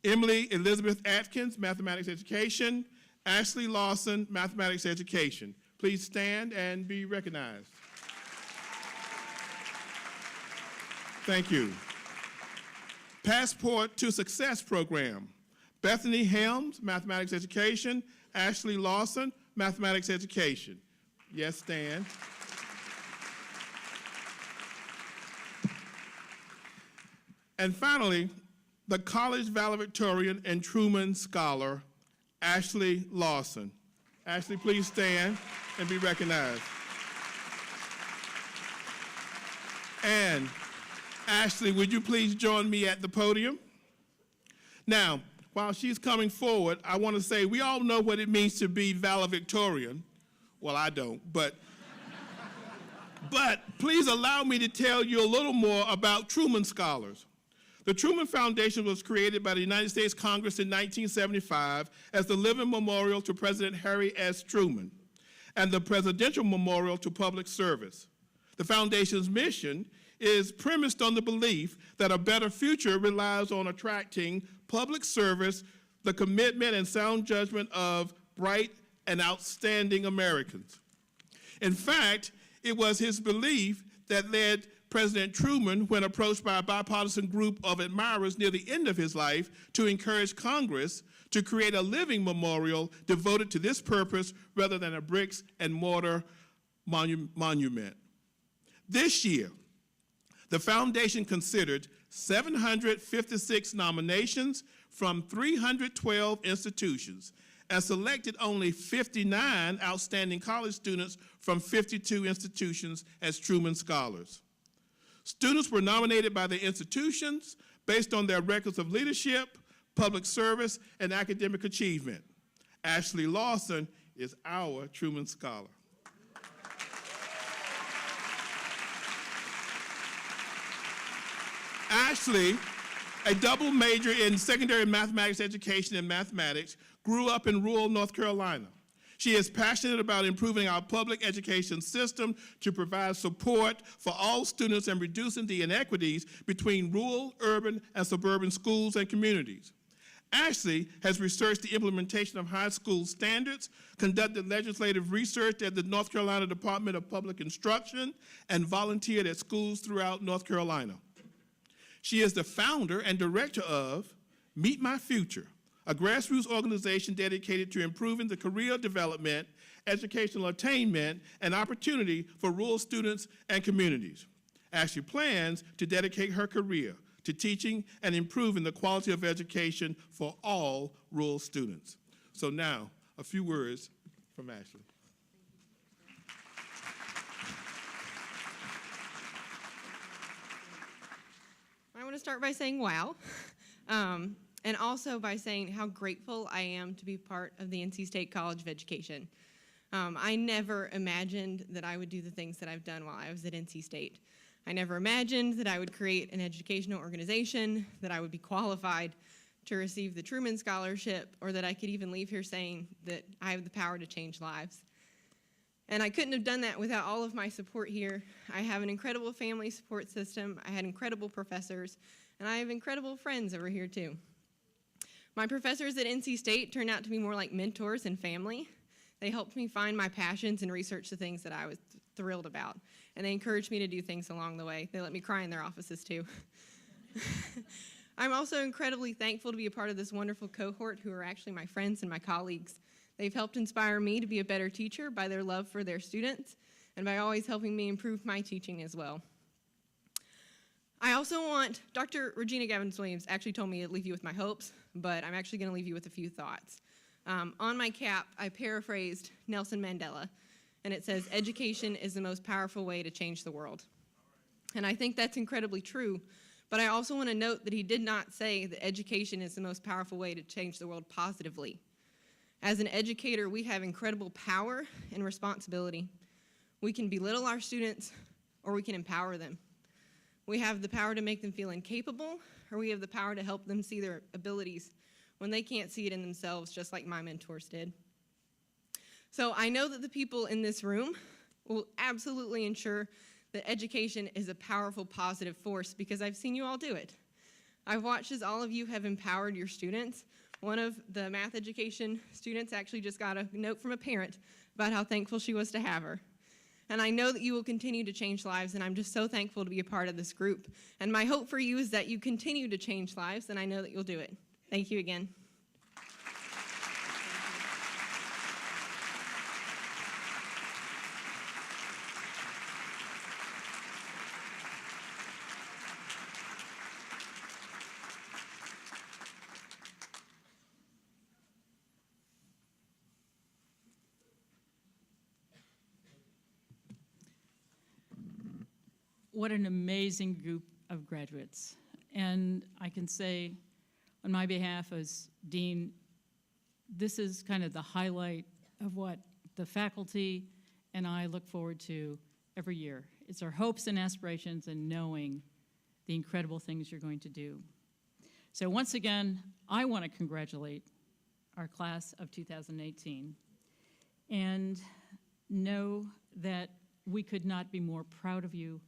Emily Elizabeth Atkins, Mathematics Education. Ashley Lawson, Mathematics Education. Please stand and be recognized. Thank you. Passport to Success Program. Bethany Helms, Mathematics Education. Ashley Lawson, Mathematics Education. Yes, stand. And finally, the College Valedictorian and Truman Scholar, Ashley Lawson. Ashley, please stand and be recognized. And Ashley, would you please join me at the podium? Now, while she's coming forward, I want to say we all know what it means to be valedictorian. Well, I don't, but please allow me to tell you a little more about Truman Scholars. The Truman Foundation was created by the United States Congress in 1975 as the living memorial to President Harry S. Truman and the Presidential Memorial to Public Service. The foundation's mission is premised on the belief that a better future relies on attracting public service, the commitment and sound judgment of bright and outstanding Americans. In fact, it was his belief that led President Truman, when approached by a bipartisan group of admirers near the end of his life, to encourage Congress to create a living memorial devoted to this purpose rather than a bricks and mortar monument. This year, the foundation considered 756 nominations from 312 institutions and selected only 59 outstanding college students from 52 institutions as Truman Scholars. Students were nominated by the institutions based on their records of leadership, public service, and academic achievement. Ashley Lawson is our Truman Scholar. Ashley, a double major in secondary mathematics education and mathematics, grew up in rural North Carolina. She is passionate about improving our public education system to provide support for all students and reducing the inequities between rural, urban, and suburban schools and communities. Ashley has researched the implementation of high school standards, conducted legislative research at the North Carolina Department of Public Instruction, and volunteered at schools throughout North Carolina. She is the founder and director of Meet My Future, a grassroots organization dedicated to improving the career development, educational attainment, and opportunity for rural students and communities. Ashley plans to dedicate her career to teaching and improving the quality of education for all rural students. So now, a few words from Ashley. I want to start by saying wow, and also by saying how grateful I am to be part of the NC State College of Education. I never imagined that I would do the things that I've done while I was at NC State. I never imagined that I would create an educational organization, that I would be qualified to receive the Truman Scholarship, or that I could even leave here saying that I have the power to change lives. And I couldn't have done that without all of my support here. I have an incredible family support system, I had incredible professors, and I have incredible friends over here too. My professors at NC State turned out to be more like mentors and family. They helped me find my passions and research the things that I was thrilled about. And they encouraged me to do things along the way. They let me cry in their offices too. I'm also incredibly thankful to be a part of this wonderful cohort who are actually my friends and my colleagues. They've helped inspire me to be a better teacher by their love for their students and by always helping me improve my teaching as well. I also Dr. Regina Gavins-Williams actually told me to leave you with my hopes, but I'm actually going to leave you with a few thoughts. On my cap, I paraphrased Nelson Mandela, and it says, "Education is the most powerful way to change the world." And I think that's incredibly true, but I also want to note that he did not say that education is the most powerful way to change the world positively. As an educator, we have incredible power and responsibility. We can belittle our students, or we can empower them. We have the power to make them feel incapable, or we have the power to help them see their abilities when they can't see it in themselves, just like my mentors did. So I know that the people in this room will absolutely ensure that education is a powerful, positive force, because I've seen you all do it. I've watched as all of you have empowered your students. One of the math education students actually just got a note from a parent about how thankful she was to have her. And I know that you will continue to change lives, and I'm just so thankful to be a part of this group. And my hope for you is that you continue to change lives, and I know that you'll do it. Thank you again. What an amazing group of graduates. And I can say on my behalf as dean, this is kind of the highlight of what the faculty and I look forward to every year. It's our hopes and aspirations and knowing the incredible things you're going to do. So once again, I want to congratulate our class of 2018 and know that we could not be more proud of you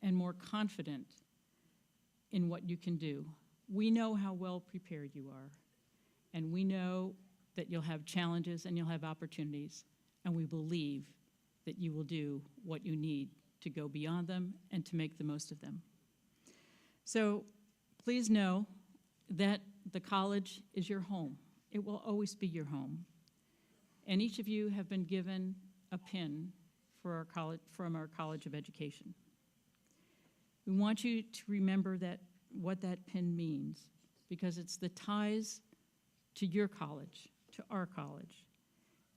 and more confident in what you can do. We know how well prepared you are, and we know that you'll have challenges and you'll have opportunities, and we believe that you will do what you need to go beyond them and to make the most of them. So please know that the college is your home. It will always be your home. And each of you have been given a pin for our college, from our College of Education. We want you to remember that what that pin means, because it's the ties to your college, to our college,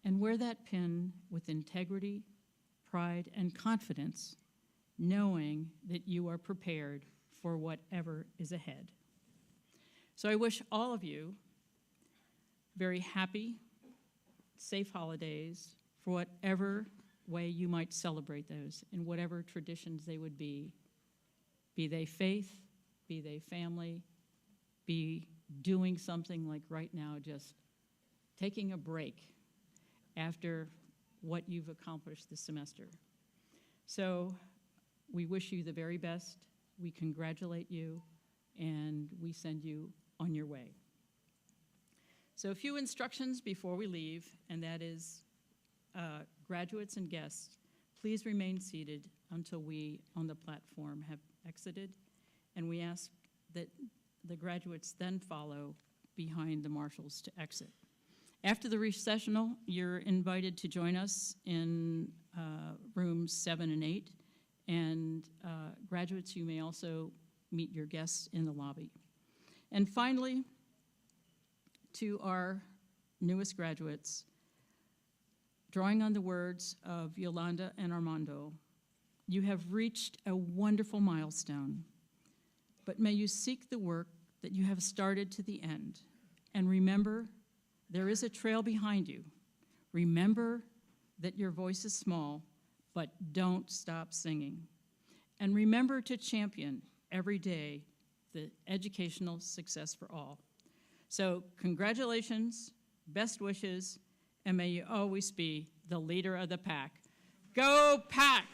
and wear that pin with integrity, pride, and confidence, knowing that you are prepared for whatever is ahead. So I wish all of you very happy, safe holidays for whatever way you might celebrate those, in whatever traditions they would be they faith, be they family, be doing something like right now, just taking a break after what you've accomplished this semester. So we wish you the very best, we congratulate you, and we send you on your way. So a few instructions before we leave, and that is graduates and guests, please remain seated until we on the platform have exited, and we ask that the graduates then follow behind the marshals to exit. After the recessional, you're invited to join us in rooms 7 and 8, and graduates, you may also meet your guests in the lobby. And finally, to our newest graduates, drawing on the words of Yolanda and Armando, you have reached a wonderful milestone, but may you seek the work that you have started to the end. And remember, there is a trail behind you. Remember that your voice is small, but don't stop singing. And remember to champion every day the educational success for all. So congratulations, best wishes, and may you always be the leader of the pack. Go Pack!